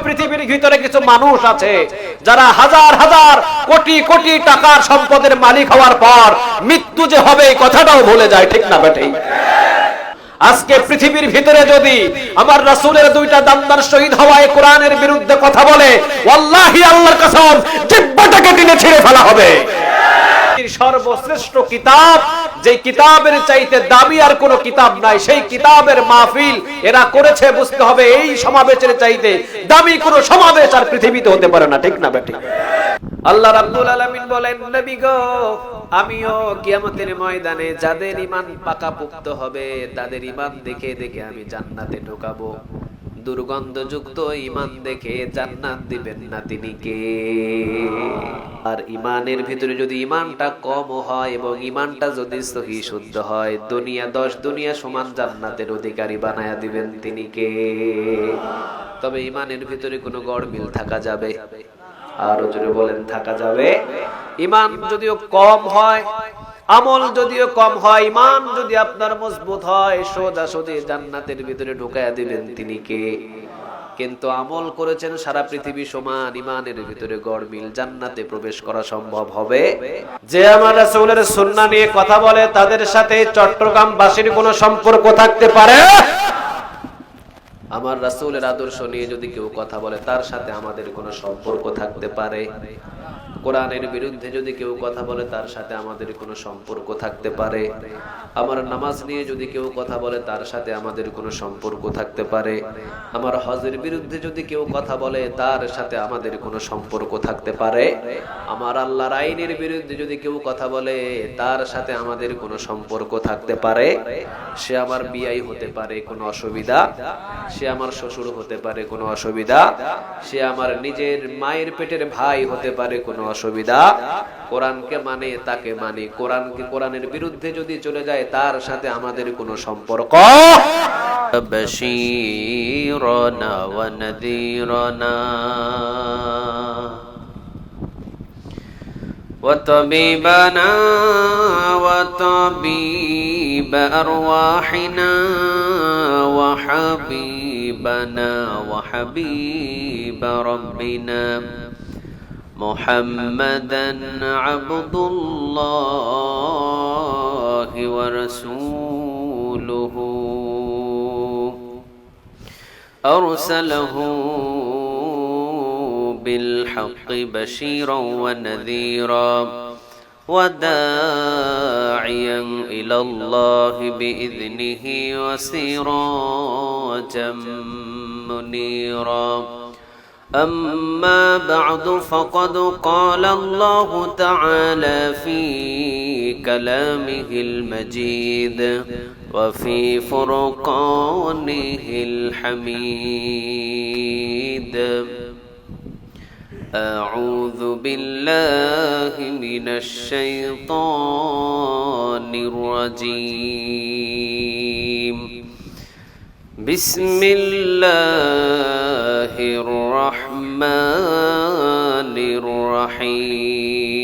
পৃথিবীর ভিতরে কিছু মানুষ আছে যারা হাজার হাজার কোটি কোটি টাকার সম্পদের মালিক হওয়ার পর মৃত্যু যে হবে এই কথাটাও ভুলে যায়, ঠিক না বেঠিক? আজকে পৃথিবীর ভিতরে যদি আমার রাসূলের দুইটা দামদার শহীদ হওয়ায় কোরআনের বিরুদ্ধে কথা বলে, ওয়াল্লাহি আল্লাহর কসম জিহ্বাটাকে টেনে ছিঁড়ে ফেলা হবে। সর্বশ্রেষ্ঠ কিতাব, যে কিতাবের চাইতে দামি আর কোনো কিতাব নাই, সেই কিতাবের মাহফিল এরা করেছে, বুঝতে হবে এই সমাবেশের চাইতে দামি কোনো সমাবেশ আর পৃথিবীতে হতে পারে না, ঠিক না বেঠিক? আল্লাহ রাব্বুল আলামিন বলেন, নবী গো, আমিও কিয়ামতের ময়দানে যাদের ঈমান পাকাপোক্ত হবে তাদের ঈমান দেখে দেখে আমি জান্নাতে ঢোকাবো। দুর্গন্ধযুক্ত ঈমান দেখে জান্নাত দিবেন না তিনি কে? আর ঈমানের ভিতরে যদি ঈমানটা কম হয় এবং ঈমানটা যদি সহি শুদ্ধ হয়, দুনিয়া 10 দুনিয়া সমান জান্নাতের অধিকারী বানায়া দিবেন তিনি কে? তবে ঈমানের ভিতরে কোনো গড়মিল থাকা যাবে? আর জোরে বলেন, থাকা যাবে? ঈমান যদিও কম হয়, আমল যদিও কম হয়, ঈমান যদি আপনার মজবুত হয়, সোজা সোজা জান্নাতের ভিতরে ঢুকায়া দিবেন তিনি কে? কিন্তু আমল করেছেন সারা পৃথিবী সমান, ঈমানের ভিতরে গড়মিল, জান্নাতে প্রবেশ করা সম্ভব হবে? যে আমার রাসূলের সুন্নাহ নিয়ে কথা বলে তাদের সাথে চট্টগ্রামবাসীর কোনো সম্পর্ক থাকতে পারে? আমার রাসূলের আদর্শ নিয়ে যদি কেউ কথা বলে তার সাথে আমাদের কোনো সম্পর্ক থাকতে পারে? কোরআনের বিরুদ্ধে যদি কেউ কথা বলে তার সাথে আমাদের কোনো সম্পর্ক থাকতে পারে? আমার নামাজ নিয়ে যদি কেউ কথা বলে তার সাথে আমাদের কোনো সম্পর্ক থাকতে পারে? আমার হজের বিরুদ্ধে যদি কেউ কথা বলে তার সাথে আমাদের কোনো সম্পর্ক থাকতে পারে? আমার আল্লাহর আইনের বিরুদ্ধে যদি কেউ কথা বলে তার সাথে আমাদের কোনো সম্পর্ক থাকতে পারে? সে আমার বিয়াই হতে পারে, কোনো অসুবিধা? সে আমার শ্বশুর হতে পারে, কোনো অসুবিধা? সে আমার নিজের মায়ের পেটের ভাই হতে পারে, কোনো অসুবিধা? কোরআনকে মানে তাকে মানে, কোরআনের বিরুদ্ধে যদি চলে যায় তার সাথে আমাদের কোনো সম্পর্ক? বাশীরানা ওয়া নাযীরানা ওয়া তাবিবানা ওয়া তাবিব আরওয়াহিনা ওয়া হাবিবানা ওয়া হাবিব রাব্বিনা محمدا عبد الله ورسوله أرسله بالحق بشيرا ونذيرا وداعيا إلى الله بإذنه وسراجا منيرا أما بعد فقد قال الله تعالى في كلامه المجيد وفي فرقانه الحميد أعوذ بالله من الشيطان الرجيم بسم الله الرحمن الرحيم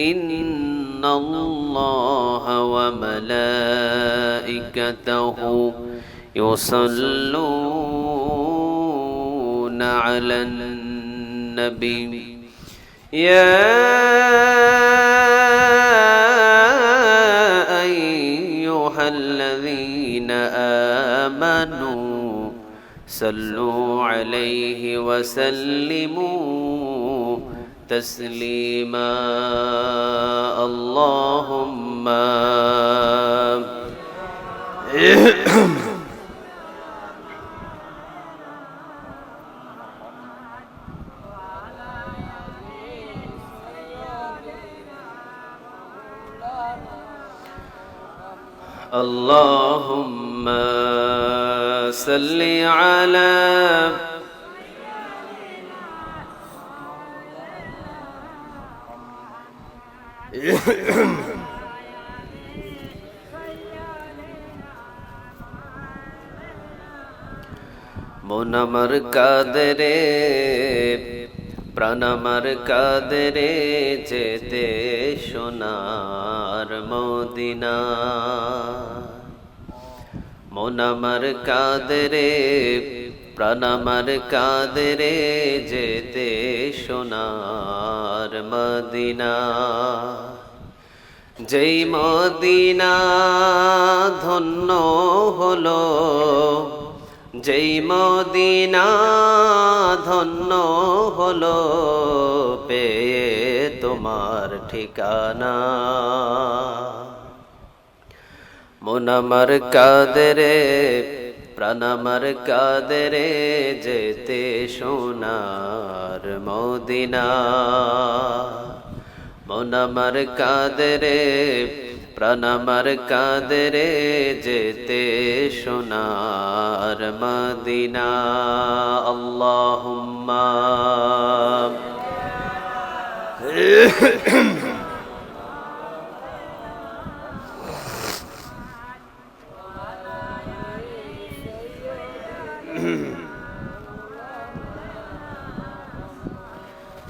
إن الله وملائكته يصلون على النبي يا أيها الذين آمنوا صلوا عليه وسلموا تسليما اللهم اللهم صل على মন আমার কাদরে প্রাণ আমার কাদরে যেতে সোনার মদিনা মন আমার কাদরে প্রাণ আমার কাঁদে রে যেতে সোনার মদিনা। যেই মদিনা ধন্য হলো, যেই মদিনা ধন্য হলো পেয়ে তোমার ঠিকানা। মন আমার কাঁদে রে প্রাণ আমার কাঁদে রে যেতে সোনার মদিনা। মন আমার কাঁদে রে প্রাণ আমার কাঁদে রে যেতে সোনার মদিনা। আল্লাহুম্মা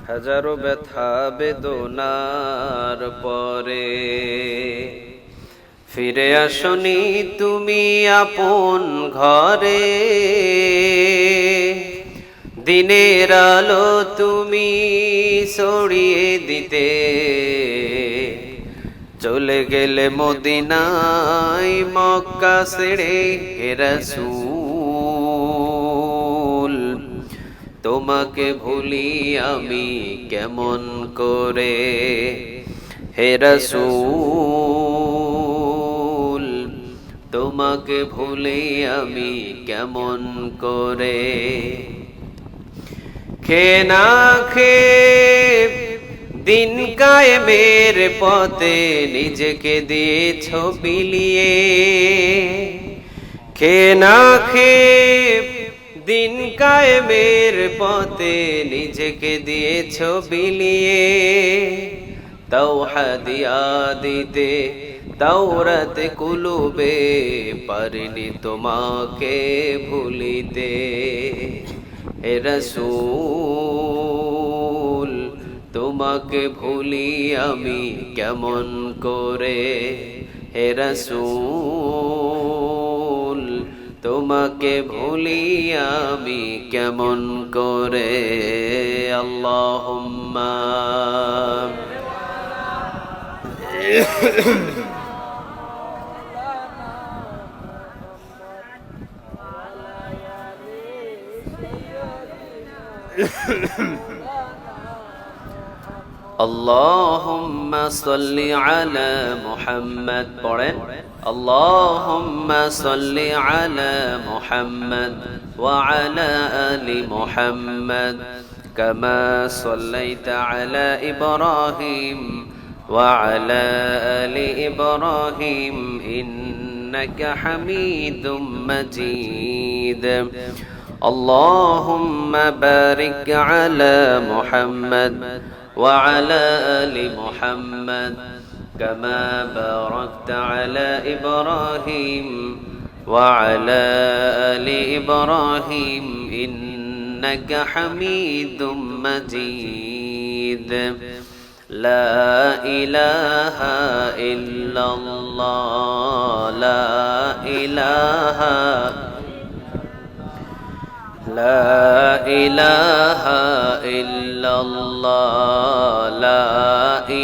হাজারো ব্যথা বেদনার পরে ফিরে আসনি তুমি আপন ঘরে। দিনের আলো তুমি ছড়িয়ে দিতে চলে গেলে মদিনায় মক্কা ছেড়ে। হে রাসূল তোমাকে ভুলি আমি কেমন করে। হে রাসূল তোমাকে ভুলি আমি কেমন করে। খেয়ে না খেয়ে দিন কায়েমের পথে নিজেকে দিয়েছ বিলিয়ে। খেয়ে না খেয়ে দিন কায়েমের পথে নিজেকে দিয়েছ বিলিয়ে। তাওহীদিয়া দিতে তাওরাত কুলুবে পারিনি তোমাকে ভুলিতে। হে রাসূল তোমাকে ভুলি আমি কেমন করে। হে রাসূল তোমাকে ভুলি আমি কেমন করে। আল্লাহুম্মা اللهم صل على محمد পড়েন اللهم صل على محمد وعلى آل محمد كما صليت على إبراهيم وعلى آل إبراهيم إنك حميد مجيد اللهم بارك على محمد وعلى آل محمد كما باركت على إبراهيم وعلى آل إبراهيم إنك حميد مجيد لا إله إلا الله لا إله إلا الله لا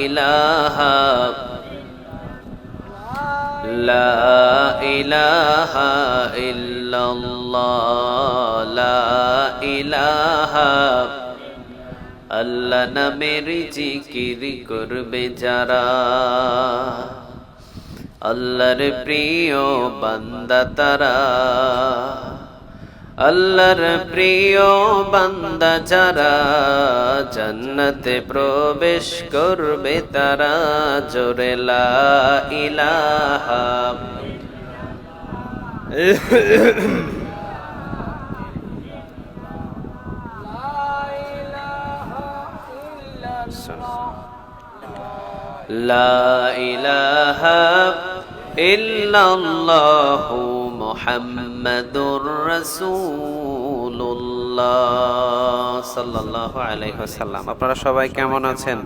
إله إلا الله لا إله আল্লাহ নামের জিকির করবে যারা আল্লাহর প্রিয় বান্দা তারা আল্লাহর প্রিয় বান্দা যারা জান্নাতে প্রবেশ করবে তারা জোরে লা ইলাহা লা ইলাহা ইল্লাল্লাহু মুহাম্মাদুর রাসূলুল্লাহ সাল্লাল্লাহু আলাইহি ওয়াসাল্লাম। আপনারা সবাই কেমন আছেন?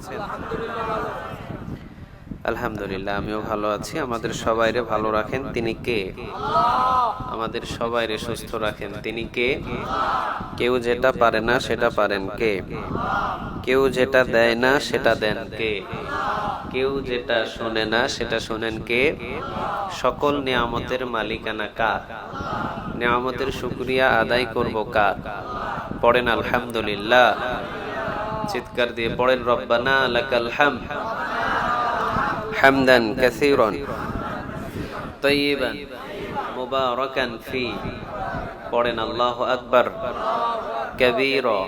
আলহামদুলিল্লাহ, আমিও ভালো আছি। আমাদের সবাইরে ভালো রাখেন তিনি কে? আমাদের সবাইরে সুস্থ রাখেন তিনি কে? কেউ যেটা পারে না সেটা পারেন কে? কেউ যেটা দেয় না সেটা দেন কে? কেউ যেটা শোনে না সেটা শোনেন কে? সকল নিয়ামতের মালিকানা কার? নিয়ামতের শুকরিয়া আদায় করব কার? পড়েন আলহামদুলিল্লাহ, চিৎকার দিয়ে পড়েন রব্বানা লাকাল হামদ হামদান কাসীরান তাইয়িবান মুবারাকান ফি। পড়েন আল্লাহু আকবার কাবীরা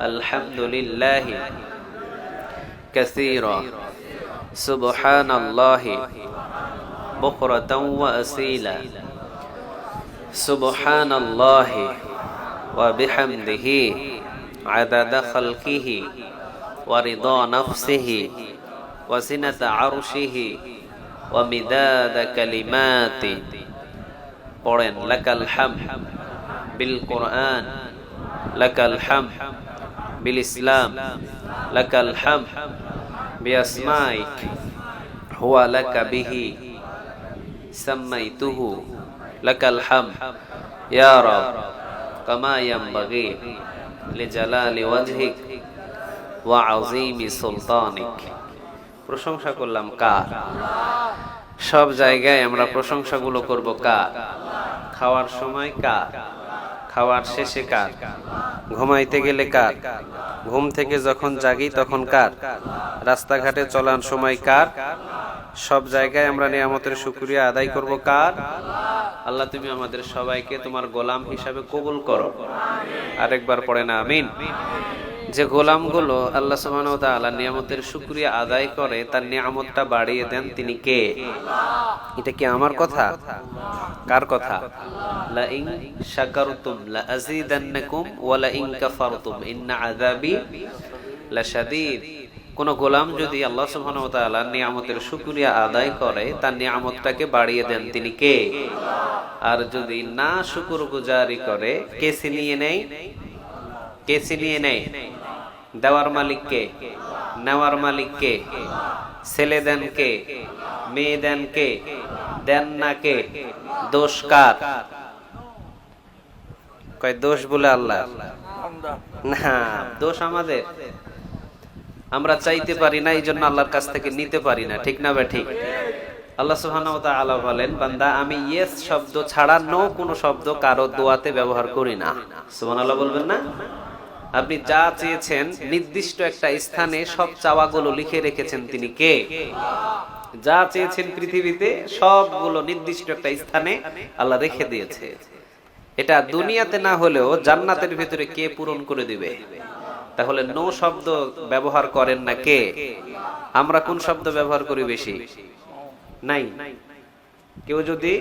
আলহামদুলিল্লাহি কাসীরা সুবহানাল্লাহি বুকরাতাও ওয়া আসীলা সুবহানাল্লাহি ওয়া বিহামদিহি আদাদা খালকিহি ওয়া রিদা নাফসিহি ওয়া জিনাতা আরশিহি ওয়া মিদাদা কালিমাতি। পড়েন লাকাল হামদ বিল কুরআন, লাকাল হামদ বিল ইসলাম, লাকাল হামদ বিআসমাইক হুয়া লাকা বিহি সাম্মাইতুহু, লাকাল হামদ ইয়া রাব কামা ইয়ানবাগি লিজালালি ওয়াজহিক ওয়া আযীমি সুলতানিক। প্রশংসা করলাম কার? সব জায়গায় আমরা প্রশংসাগুলো করব কার? খাওয়ার সময় কার? খাওয়ার শেষে কার? ঘুমাইতে গেলে কার? ঘুম থেকে যখন জাগি তখন কার? রাস্তাঘাটে চলার সময় কার? সব জায়গায় আমরা নিয়ামতের শুকরিয়া আদায় করব কার? আল্লাহ তুমি আমাদের সবাইকে তোমার গোলাম হিসাবে কবুল করো। আরেকবার পড়ে না আমিন। যে গোলামগুলো আল্লাহ সুবহানাহু ওয়া তাআলা নিয়ামতের শুকরিয়া আদায় করে, তার নিয়ামতটা বাড়িয়ে দেন তিনি কে? এটা কি আমার কথা? কার কথা? লা ইন শাকারতুম লা আযীদান্নাকুম ওয়া লা ইন কাফারতুম ইন্না আযাবি লাশাদীদ। কোন গোলাম যদি আল্লাহ সুবহানাহু ওয়া তাআলা নিয়ামতের শুকরিয়া আদায় করে, তার নিয়ামতটাকে বাড়িয়ে দেন তিনি কে? আর যদি না শুকরগুজারি করে, কে ছিনিয়ে নেয়? কে ছিনিয়ে নেয়? দেওয়ার মালিক কে? নেওয়ার মালিক কে? ছেলে দেন কে? মেয়ে দেন কে? দেন না কে? দোষ কার? কয় দোষ বলে আল্লাহ না, দোষ আমাদের। আমরা চাইতে পারি না, এই জন্য আল্লাহর কাছ থেকে নিতে পারি না, ঠিক না? ঠিক। আল্লাহ সুবহানাহু ওয়া তাআলা বলেন, বান্দা আমি ইয়েস শব্দ ছাড়া নো কোনো শব্দ কারো দোয়াতে ব্যবহার করি না। সুবহানাল্লাহ বলবেন না? আপনি যা চেয়েছেন নির্দিষ্ট একটা স্থানে সব চাওয়াগুলো লিখে রেখেছেন তিনি কে? যা চেয়েছেন পৃথিবীতে সবগুলো নির্দিষ্ট একটা স্থানে আল্লাহ রেখে দিয়েছে। এটা দুনিয়াতে না হলেও জান্নাতের ভিতরে কে পূরণ করে দিবে? তাহলে নো শব্দ ব্যবহার করেন না কে? আমরা কোন শব্দ ব্যবহার করি বেশি? নাই। কেউ যদি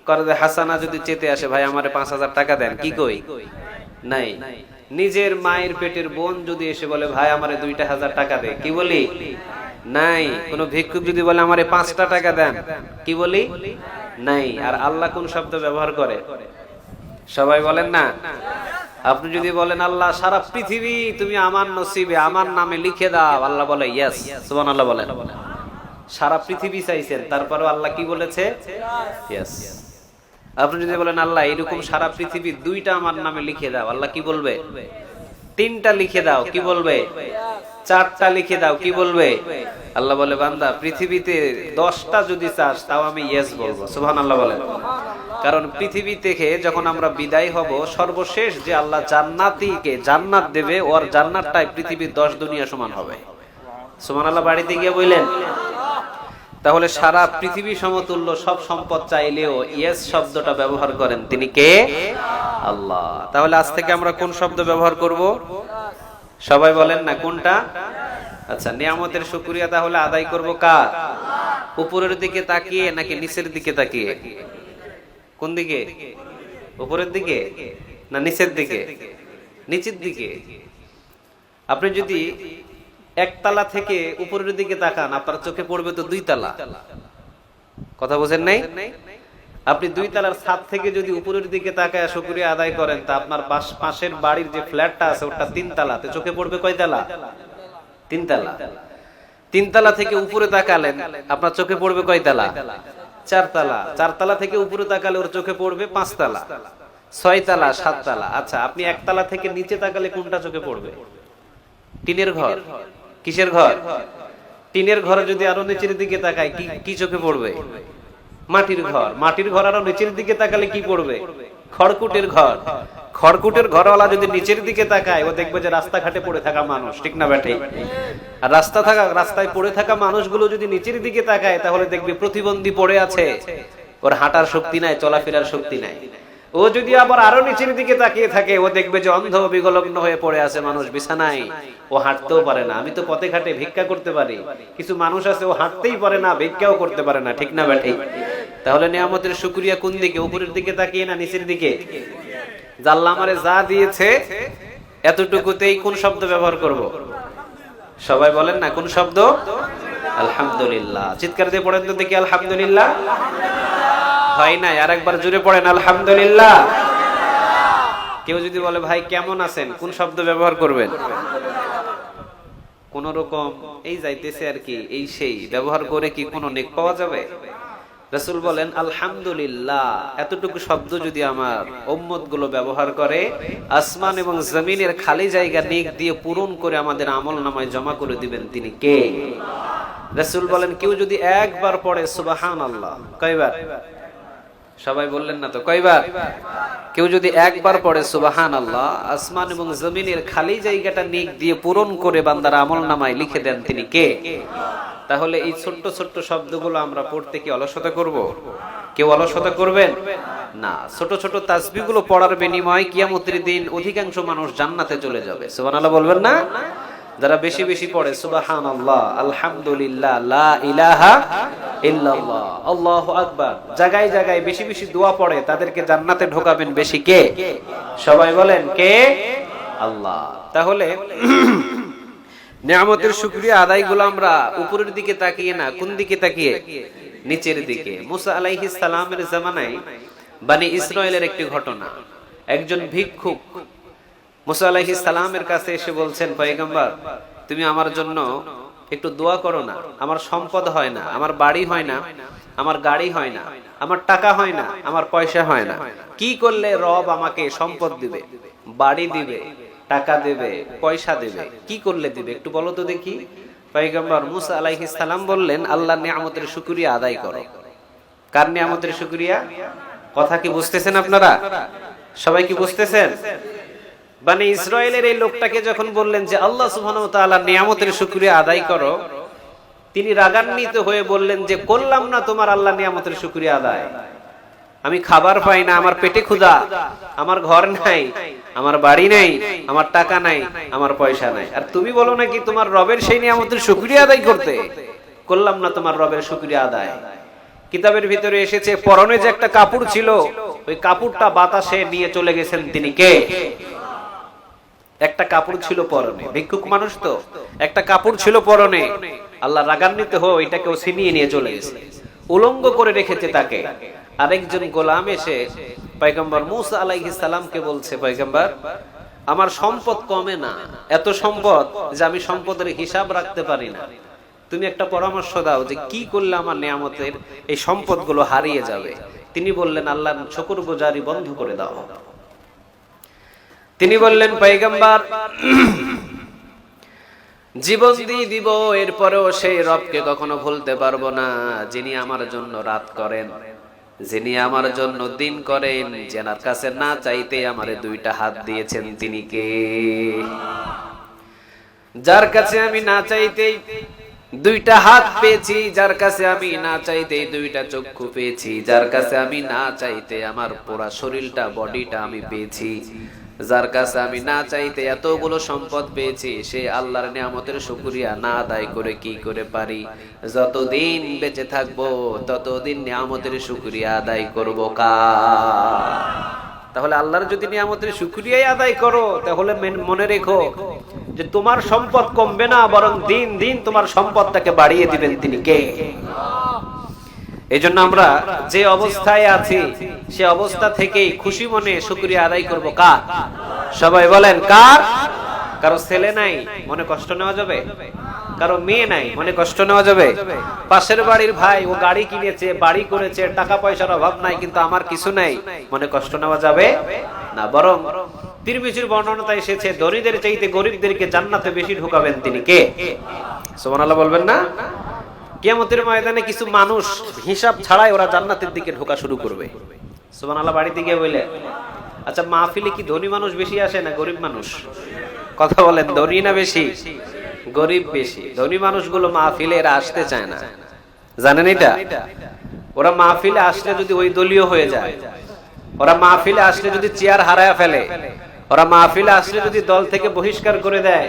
করে হাসানা যদি চেতে আসে, ভাই আমারে 5,000 টাকা দেন, কি কই? নাই। নিজের মায়ের পেটের বোন যদি এসে বলে ভাই আমারে 2,000 টাকা দে, কি বলি? নাই। কোন ভিক্ষুক যদি বলে আমারে 5টা টাকা দেন, কি বলি? নাই। আর আল্লাহ কোন শব্দ ব্যবহার করে? সবাই বলেন না? আপনি যদি বলেন আল্লাহ সারা পৃথিবী তুমি আমার নসিবে আমার নামে লিখে দাও, আল্লাহ বলে ইয়েস। সুবহানাল্লাহ বলেন। সারা পৃথিবী চাইছেন, তারপরেও আল্লাহ কি বলেছে? ইয়েস। আপনি যদি বলেন আল্লাহ এরকম সারা পৃথিবী 2টা আমার নামে লিখে দাও, আল্লাহ কি বলবে? 3টা লিখে দাও, কি বলবে? 4টা লিখে দাও, কি বলবে? আল্লাহ বলে বান্দা পৃথিবীতে 10টা যদি চাস তাও আমি ইয়েস বলবো। সুবহানাল্লাহ বলেন। কারণ পৃথিবী থেকে যখন আমরা বিদায় হব, সর্বশেষ যে আল্লাহ জান্নাতীকে জান্নাত দেবে, ওর জান্নাতটাই পৃথিবীর 10 দুনিয়া সমান হবে। সুবহানাল্লাহ বাড়িতে গিয়ে বললেন। তাহলে সারা পৃথিবী সমতুল্য সব সম্পদ চাইলেও ইয়েস শব্দটা ব্যবহার করেন তিনি কে? আল্লাহ। তাহলে আজ থেকে আমরা কোন শব্দ ব্যবহার করব? সবাই বলেন না কোনটা? আচ্ছা, নিয়ামতের শুকরিয়া তাহলে আদায় করব কার? উপরের দিকে তাকিয়ে নাকি নিচের দিকে তাকিয়ে? কোন দিকে? উপরের দিকে না নিচের দিকে? নিচের দিকে। আপনি যদি একতলা থেকে উপরের দিকে তাকান, আপনার চোখে পড়বে তো 2 তলা। কথা বোঝেন নাই? আপনি 2 তলার ছাদ থেকে যদি উপরের দিকে তাকায় শুকরিয়া আদায় করেন, তা আপনার পাশের বাড়ির যে ফ্ল্যাটটা আছে ওটা 3 তলাতে, চোখে পড়বে কয় তলা? 3 তলা। 3 তালা থেকে উপরে তাকালেন, আপনার চোখে পড়বে কয় তালা? 4 তালা। 4 তালা থেকে উপরে তাকালে ওর চোখে পড়বে 5 তালা, 6 তালা, 7 তালা। আচ্ছা, আপনি 1 তালা থেকে নিচে তাকালে কোনটা চোখে পড়বে? টিনের ঘর। কিসের ঘর? টিনের ঘরে যদি আরো নিচের দিকে তাকায় কি চোখে পড়বে? মাটির ঘর। মাটির ঘর আরো নিচের দিকে তাকালে কি পড়বে? খড়কুটের ঘর। খড়কুটের ঘরওয়ালা যদি নিচের দিকে তাকায়, ও দেখবে যে রাস্তাঘাটে পড়ে থাকা মানুষ, ঠিক না ব্যাঠে? আর রাস্তায় পড়ে থাকা মানুষগুলো যদি নিচের দিকে তাকায়, তাহলে দেখবে প্রতিবন্ধী পড়ে আছে, ওর হাঁটার শক্তি নাই, চলাফেরার শক্তি নাই। ও যদি আবার আরো নিচের দিকে তাকিয়ে থাকে, ও দেখবে যে অন্ধ বিকলগ্ন হয়ে পড়ে আছে মানুষ বিছানায়, ও হাঁটতেও পারে না। আমি তো পথে ঘাটে ভিক্ষা করতে পারি, কিছু মানুষ আছে ও হাঁটতেই পারে না, ভিক্ষাও করতে পারে না, ঠিক না ব্যাঠে? তাহলে নিয়ামতের শুকরিয়া কোন দিকে? উপরের দিকে তাকিয়ে না নিচের দিকে? আল্লাহ আমারে যা দিয়েছে এতটুকুতেই কোন শব্দ ব্যবহার করব? সবাই বলেন না, কোন শব্দ? আলহামদুলিল্লাহ। চিৎকার দিয়ে পড়েন তো দেখি, আলহামদুলিল্লাহ। হয় না? আরেকবার জোরে পড়েন, আলহামদুলিল্লাহ। কেউ যদি বলে ভাই কেমন আছেন, কোন শব্দ ব্যবহার করবেন? কোন রকম এই যাইতেছে আর কি, এই সেই ব্যবহার করে কি কোনো নেক পাওয়া যাবে? রাসূল বলেন আলহামদুলিল্লাহ। এতটুকু শব্দ যদি আমার উম্মত গুলো ব্যবহার করে, আসমান এবং জমিনের খালি জায়গা নেক দিয়ে পূরণ করে আমাদের আমলনামায় জমা করে দিবেন তিনি কে? রাসূল বলেন কেউ যদি একবার পড়ে সুবহানাল্লাহ, কয়বার? সবাই বললেন না তো, কয়বার? কেউ যদি একবার পড়ে সুবহানাল্লাহ, আসমান এবং জমিনের খালি জায়গাটা নেক দিয়ে পূরণ করে বান্দার আমলনামায় লিখে দেন তিনি কে? তাহলে এই ছোট্ট ছোট্ট শব্দগুলো আমরা পড়তে কি অলসতা করব? কেউ অলসতা করবেন না। ছোট ছোট তাসবিহগুলো পড়ার বিনিময়ে কিয়ামতের দিন অধিকাংশ মানুষ জান্নাতে চলে যাবে। সুবহানাল্লাহ বলবেন না? যারা বেশি বেশি পড়ে সুবহানাল্লাহ, আলহামদুলিল্লাহ, লা ইলাহা ইল্লাল্লাহ, আল্লাহু আকবার, জায়গায় জায়গায় বেশি বেশি দোয়া পড়ে, তাদেরকে জান্নাতে ঢোকাবেন বেশি কে? সবাই বলেন কে? আল্লাহ। তাহলে নিয়ামতের শুকরিয়া আদায়গুলো আমরা উপরের দিকে তাকিয়ে না, কোন দিকে তাকিয়ে? নিচের দিকে। মুসা আলাইহিস সালামের জামানায় বনি ইসরায়েলের একটি ঘটনা। একজন ভিক্ষুক মুসা আলাইহিস সালামের কাছে এসে বলছেন, পয়গম্বর তুমি আমার জন্য একটু দোয়া করো না, আমার সম্পদ হয় না, আমার বাড়ি হয় না, আমার গাড়ি হয় না, আমার টাকা হয় না, আমার পয়সা হয় না, কি করলে রব আমাকে সম্পদ দিবে, বাড়ি দিবে, টাকা দেবে, পয়সা দেবে, কি করলে দিবে একটু বলো তো দেখি? পয়গম্বর মুসা আলাইহিস সালাম বললেন, আল্লাহর নিয়ামতের শুকরিয়া আদায় করো। কার নিয়ামতের শুকরিয়া? কথা কি বুঝতেছেন আপনারা? সবাই কি বুঝতেছেন? বনি ইসরায়েলের এই লোকটাকে যখন বললেন যে আল্লাহ সুবহানাহু ওয়া তাআলার নিয়ামতের শুকরিয়া আদায় করো, তিনি রাগান্বিত হয়ে বললেন যে করলাম না তোমার আল্লাহর নিয়ামতের শুকরিয়া আদায়, আমি খাবার পাই না, আমার পেটে ক্ষুধা, আমার ঘর নাই, আমার বাড়ি নাই, আমার টাকা নাই, আমার পয়সা নাই, আর তুমি বলো নাকি তোমার রবের সেই নিয়ামতের শুকরিয়া আদায় করতে? করলাম না তোমার রবের শুকরিয়া আদায়। কিতাবের ভিতরে এসেছে পরনে যে একটা কাপড় ছিল, ওই কাপড়টা বাতাসে নিয়ে চলে গেছেন তিনি কে? একটা কাপড় ছিল পরনে, ভিক্ষুক মানুষ তো, একটা কাপড় ছিল পরনে, আল্লাহ রাগান্বিত হয়ে এটাকেও ছিনিয়ে নিয়ে চলে গেছে, উলঙ্গ করে রেখেছে তাকে। আরেকজন গোলাম এসে পয়গম্বর মুসা আলাইহিস সালামকে বলছে, পয়গম্বর আমার সম্পদ কমে না, এত সম্পদ যে আমি সম্পদের হিসাব রাখতে পারি না, তুমি একটা পরামর্শ দাও যে কি করলে আমার নিয়ামতের এই সম্পদগুলো হারিয়ে যাবে। তিনি বললেন আল্লাহর শুকরগুজারি বন্ধ করে দাও। তিনি বললেন, পয়গম্বর জীবন দিয়ে দিব, এরপরেও সেই রবকে কখনো ভুলতে পারবো না যিনি আমার জন্য রাত করেন, যিনি আমার জন্য দিন করেন, যার কাছে না চাইতে আমারে দুইটা হাত দিয়েছেন তিনি কে? যার কাছে আমি না চাইতেই দুইটা হাত পেয়েছি, যার কাছে আমি না চাইতেই দুইটা চক্ষু পেয়েছি, যার কাছে আমি না চাইতে আমার পুরো শরীরটা, বডিটা আমি পেয়েছি, যার কাছে আমি না চাইতে এতগুলো সম্পদ পেয়েছি, সে আল্লাহর নিয়ামতের শুকরিয়া না আদায় করে কি করে পারি? যতদিন বেঁচে থাকবো ততদিন নিয়ামতের শুকরিয়া আদায় করব কার? তাহলে আল্লাহর যদি নিয়ামতের শুকরিয়াই আদায় করো, তাহলে মনে রেখো যে তোমার সম্পদ কমবে না, বরং দিন দিন তোমার সম্পদটাকে বাড়িয়ে দিবেন তিনি কে? এই জন্য আমরা যে অবস্থায় আছি সে অবস্থা থেকেই খুশি মনে শুকরিয়া আদায় করব কার? সবাই বলেন কার? কারো ছেলে নাই, মনে কষ্ট নেওয়া যাবে? কারো মেয়ে নাই, মনে কষ্ট নেওয়া যাবে? পাশের বাড়ির ভাই, ও গাড়ি কিনেছে, বাড়ি করেছে, টাকা পয়সার অভাব নাই, কিন্তু আমার কিছু নাই, মনে কষ্ট নেওয়া যাবে না। বরং তিরমিজির বর্ণনাতে এসেছে, ধনীদের চাইতে গরিবদেরকে জান্নাতে বেশি ঢোকাবেন তিনি। কে? সুবহানাল্লাহ বলবেন না? কিয়ামতের ময়দানে কিছু মানুষ হিসাব ছাড়াই ওরা জান্নাতের দিকে ঢোকা শুরু করবে। সুবহানাল্লাহ বাড়িতে গিয়ে বলে, আচ্ছা মাহফিলে কি ধনী মানুষ বেশি আসে না গরিব মানুষ? কথা বলেন, ধনী না বেশি? গরিব বেশি। ধনী মানুষগুলো মাহফিলে এরা আসতে চায় না, জানেন এটা? ওরা মাহফিলে আসলে যদি ওই দলীয় হয়ে যায়, ওরা মাহফিলে আসলে যদি চেয়ার হারায় ফেলে, ওরা মাহফিলে আসলে যদি দল থেকে বহিষ্কার করে দেয়।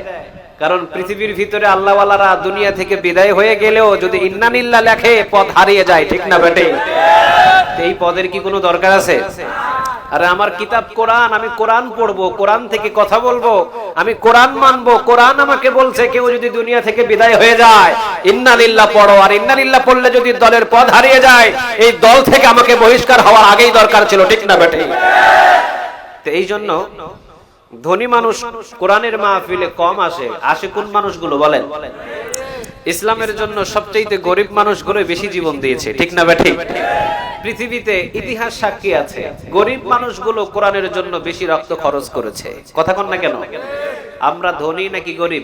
কারণ পৃথিবীর ভিতরে আল্লাহওয়ালারা দুনিয়া থেকে বিদায় হয়ে গেলেও যদি ইন্নানিল্লাহ লেখে পদ হারিয়ে যায়, ঠিক না বেটে? এই পদের কি কোনো দরকার আছে? আরে আমার কিতাব কোরআন, আমি কোরআন পড়বো, কোরআন থেকে কথা বলবো, আমি কোরআন মানবো। কোরআন আমাকে বলছে কেউ যদি দুনিয়া থেকে বিদায় হয়ে যায় ইন্নালিল্লাহ পড়ো, আর ইন্নালিল্লাহ পড়লে যদি দলের পদ হারিয়ে যায়, এই দল থেকে আমাকে বহিষ্কার হওয়ার আগেই দরকার ছিল, ঠিক না বেটে? তো এই জন্য ধনী মানুষ কোরআনের মাহফিলে কম আসে। আসে কোন মানুষগুলো বলেন? ইসলামের জন্য সবচেয়ে গরিব মানুষগুলো বেশি জীবন দিয়েছে, ঠিক না বেঠি? পৃথিবীতে ইতিহাস সাক্ষী আছে, গরিব মানুষগুলো কোরআনের জন্য বেশি রক্ত খরচ করেছে। কথা কন না কেন? আমরা ধনী নাকি গরিব?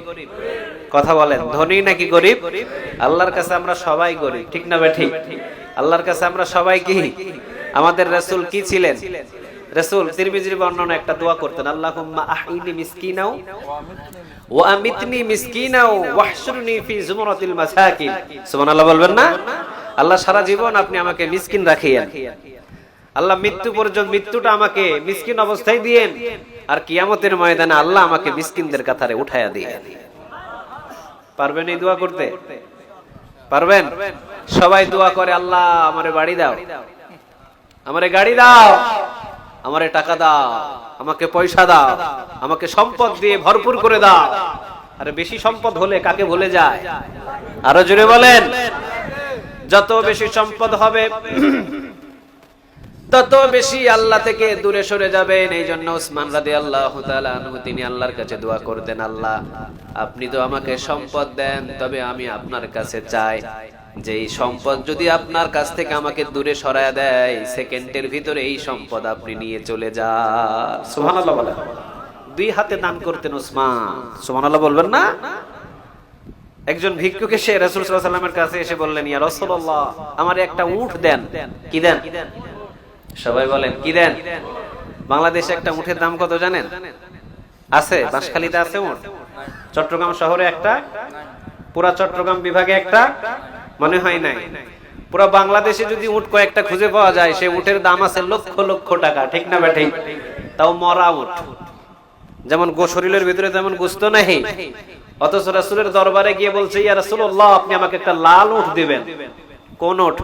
কথা বলেন, ধনী নাকি গরিব? আল্লাহর কাছে আমরা সবাই গরিব, ঠিক না বেঠি? আল্লাহর কাছে আমরা সবাই কি? আমাদের রাসূল কি ছিলেন? রাসূল তিরমিজির বর্ণনা একটা দোয়া করতেন, আল্লাহুম্মা আহইনি মিসকিনাও ওয়া আমিতনি মিসকিনাও ওয়াহশুরনি ফি জুমরাতিল মাসাকিন। সুবহানাল্লাহ বলবেন না? আল্লাহ সারা জীবন আপনি আমাকে মিসকিন রাখিয়েন, আল্লাহ মৃত্যু পর্যন্ত মৃত্যুটা আমাকে মিসকিন অবস্থায় দিয়েন, আর কিয়ামতের ময়দানে আল্লাহ আমাকে মিসকিনদের কাতারে উঠায়া দিয়েন। পারবেন এই দোয়া করতে? পারবেন? সবাই দোয়া করে, আল্লাহ আমারে বাড়ি দাও, আমারে গাড়ি দাও, আমারে টাকা দাও, আমাকে পয়সা দাও, আমাকে সম্পদ দিয়ে ভরপুর করে দাও। আরে বেশি সম্পদ হলে কাকে ভুলে যায়? আরো জোরে বলেন। যত বেশি সম্পদ হবে তত বেশি আল্লাহ থেকে দূরে সরে যাবেন। এই জন্য উসমান রাদিয়াল্লাহু তাআলা আনহু তিনি আল্লাহর কাছে দোয়া করতেন, আল্লাহ আপনি তো আমাকে সম্পদ দেন, তবে আমি আপনার কাছে চাই যে এই সম্পদ যদি আপনার কাছ থেকে আমাকে দূরে সরায় দেয়, সেকেন্ডের ভিতরে এই সম্পদ আপনি নিয়ে চলে যান। সুবহানাল্লাহ বলেন। দুই হাতে দান করতেন উসমান। সুবহানাল্লাহ বলবেন না? একজন ভিক্ষুক এসে রাসূল সাল্লাল্লাহু আলাইহি ওয়াসাল্লামের কাছে এসে বললেন, ইয়া রাসূলুল্লাহ আমারে একটা উট দেন। কি দেন? সবাই বলেন কি দেন? বাংলাদেশে একটা উটের দাম কত জানেন? আছে, বাঁশখালীতে আছে উট, চট্টগ্রাম শহরে একটা, পুরা চট্টগ্রাম বিভাগে একটা, মনে হয় নাই। পুরো বাংলাদেশে যদি উট কয়েকটা খুঁজে পাওয়া যায়, সেই উটের দাম আছে লক্ষ লক্ষ টাকা, ঠিক না বেঠি? তাও মরা উট, যেমন শরীরের ভিতরে তেমন গোশত নাই, অথচ রাসূলের দরবারে গিয়ে বলছে, ইয়া রাসূলুল্লাহ আপনি আমাকে একটা লাল উট দিবেন। কোন উট?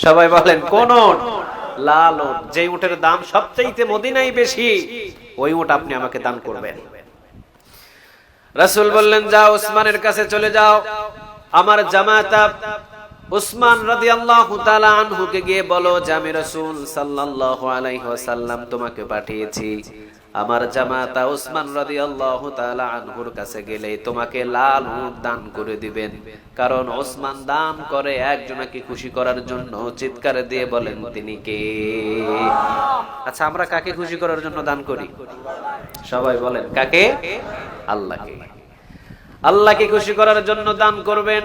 সবাই বলেন কোন উট? লাল উট, যে উটের দাম সবচাইতে মদিনায় বেশি, ওই উট আপনি আমাকে দান করবেন। রাসূল বললেন, যাও উসমানের কাছে চলে যাও, আমার জামাতা উসমান রাদিয়াল্লাহু তাআলা আনহুকে গিয়ে বলো যে আমি রাসূল সাল্লাল্লাহু আলাইহি ওয়াসাল্লাম তোমাকে পাঠিয়েছি, আমার জামাতা উসমান রাদিয়াল্লাহু তাআলা আনহুর কাছে গেলে তোমাকে লাল উট দান করে দিবেন। কারণ ওসমান দান করে একজনকে খুশি করার জন্য। চিৎকার দিয়ে বলেন তিনি কে? আচ্ছা আমরা কাকে খুশি করার জন্য দান করি? সবাই বলেন কাকে? আল্লাহকে। আল্লাহকে খুশি করার জন্য দান করবেন,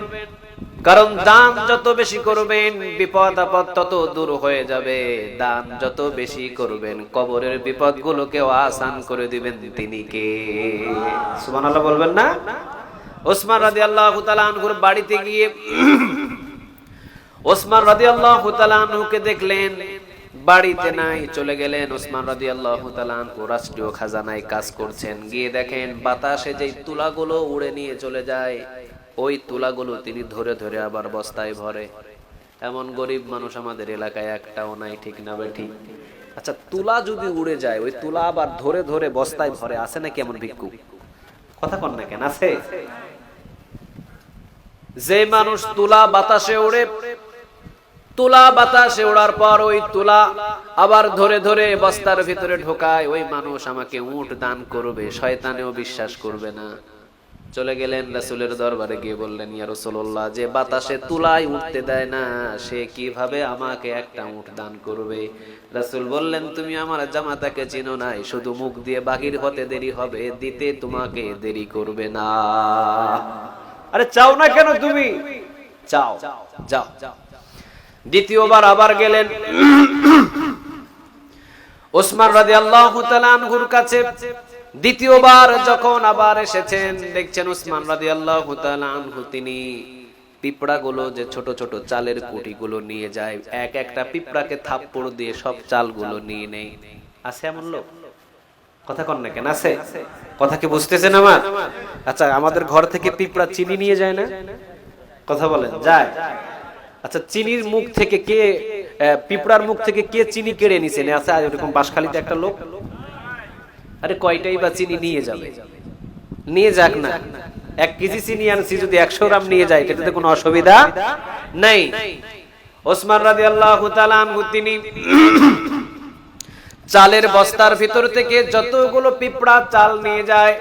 কারণ দান যত বেশি করবেন বিপদ আপদ তত দূর হয়ে যাবে। দান যত বেশি করবেন কবরের বিপদগুলোকে আসান করে দিবেন তিনি কে? সুবহানাল্লাহ বলবেন না? ওসমান রাদিয়াল্লাহু তাআলা আনহুর বাড়িতে গিয়ে ওসমান রাদিয়াল্লাহু তাআলা আনহুকে দেখলেন, বাড়িতে নাই, চলে গেলেন। ওসমান রাদিয়াল্লাহু তাআলা আনহু রাষ্ট্রীয় খাজানায় কাজ করছেন, গিয়ে দেখেন বাতাসে যেই তুলাগুলো উড়ে নিয়ে চলে যায়, ওই তুলাগুলো তিনি ধরে ধরে আবার বস্তায় ভরে। এমন গরিব মানুষ আমাদের এলাকায় একটাও নাই, ঠিক না বেঠি? আচ্ছা তুলা যদি উড়ে যায়, ওই তুলা আবার ধরে ধরে বস্তায় ভরে, আছে নাকি এমন ভিক্ষুক? কথা কন না কেন? আছে। যে মানুষ তুলা বাতাসে উড়ে, তুলা বাতাসে ওড়ার পর ওই তুলা আবার ধরে ধরে বস্তার ভিতরে ঢোকায়, ওই মানুষ আমাকে উট দান করবে, শয়তানেও বিশ্বাস করবে না। চলে গেলেন রাসূলের দরবারে গিয়ে বললেন, ইয়া রাসূলুল্লাহ, যে বাতাসে তুলাই উঠতে দেয় না, সে কিভাবে আমাকে একটা উট দান করবে? রাসূল বললেন, তুমি আমার জামাতাকে চিনো নাই, শুধু মুখ দিয়ে বাহির হতে দেরি হবে, দিতে তোমাকে দেরি করবে না। আরে চাও না কেন তুমি? চাও, যাও। দ্বিতীয়বার আবার গেলেন ওসমান রাদিয়াল্লাহু তাআলা আনহুর কাছে। দ্বিতীয়বার যখন আবার এসেছেন, দেখছেন ওসমান রাদিয়াল্লাহু তাআলা আনহু তিনি পিঁপড়াগুলো, যে ছোট ছোট চালের কুটিগুলো নিয়ে যায়, এক একটা পিঁপড়াকে থাপ্পড় দিয়ে সব চালগুলো নিয়ে নেয়। আছে এমন লোক? কথা কন না কেন? আছে? কথা কি বুঝতেছেন আমার? আচ্ছা, আমাদের ঘর থেকে পিঁপড়া চিনি নিয়ে যায় না? কথা বলেন, যায়? আচ্ছা, চিনির মুখ থেকে কে, পিঁপড়ার মুখ থেকে কে চিনি কেড়ে নিছে? আছে এরকম বাঁশখালীতে একটা লোক? আরে কয়টাই বা চিনি নিয়ে যাবে? নিয়ে যাক না, 1 কেজি চিনি আনছি, যদি 100 গ্রাম নিয়ে যায় এটাতে কোনো অসুবিধা নেই। ওসমান রাদিয়াল্লাহু তাআলা আনহু তিনি চালের বস্তার ভিতর থেকে যতগুলো পিঁপড়া চাল নিয়ে যায়,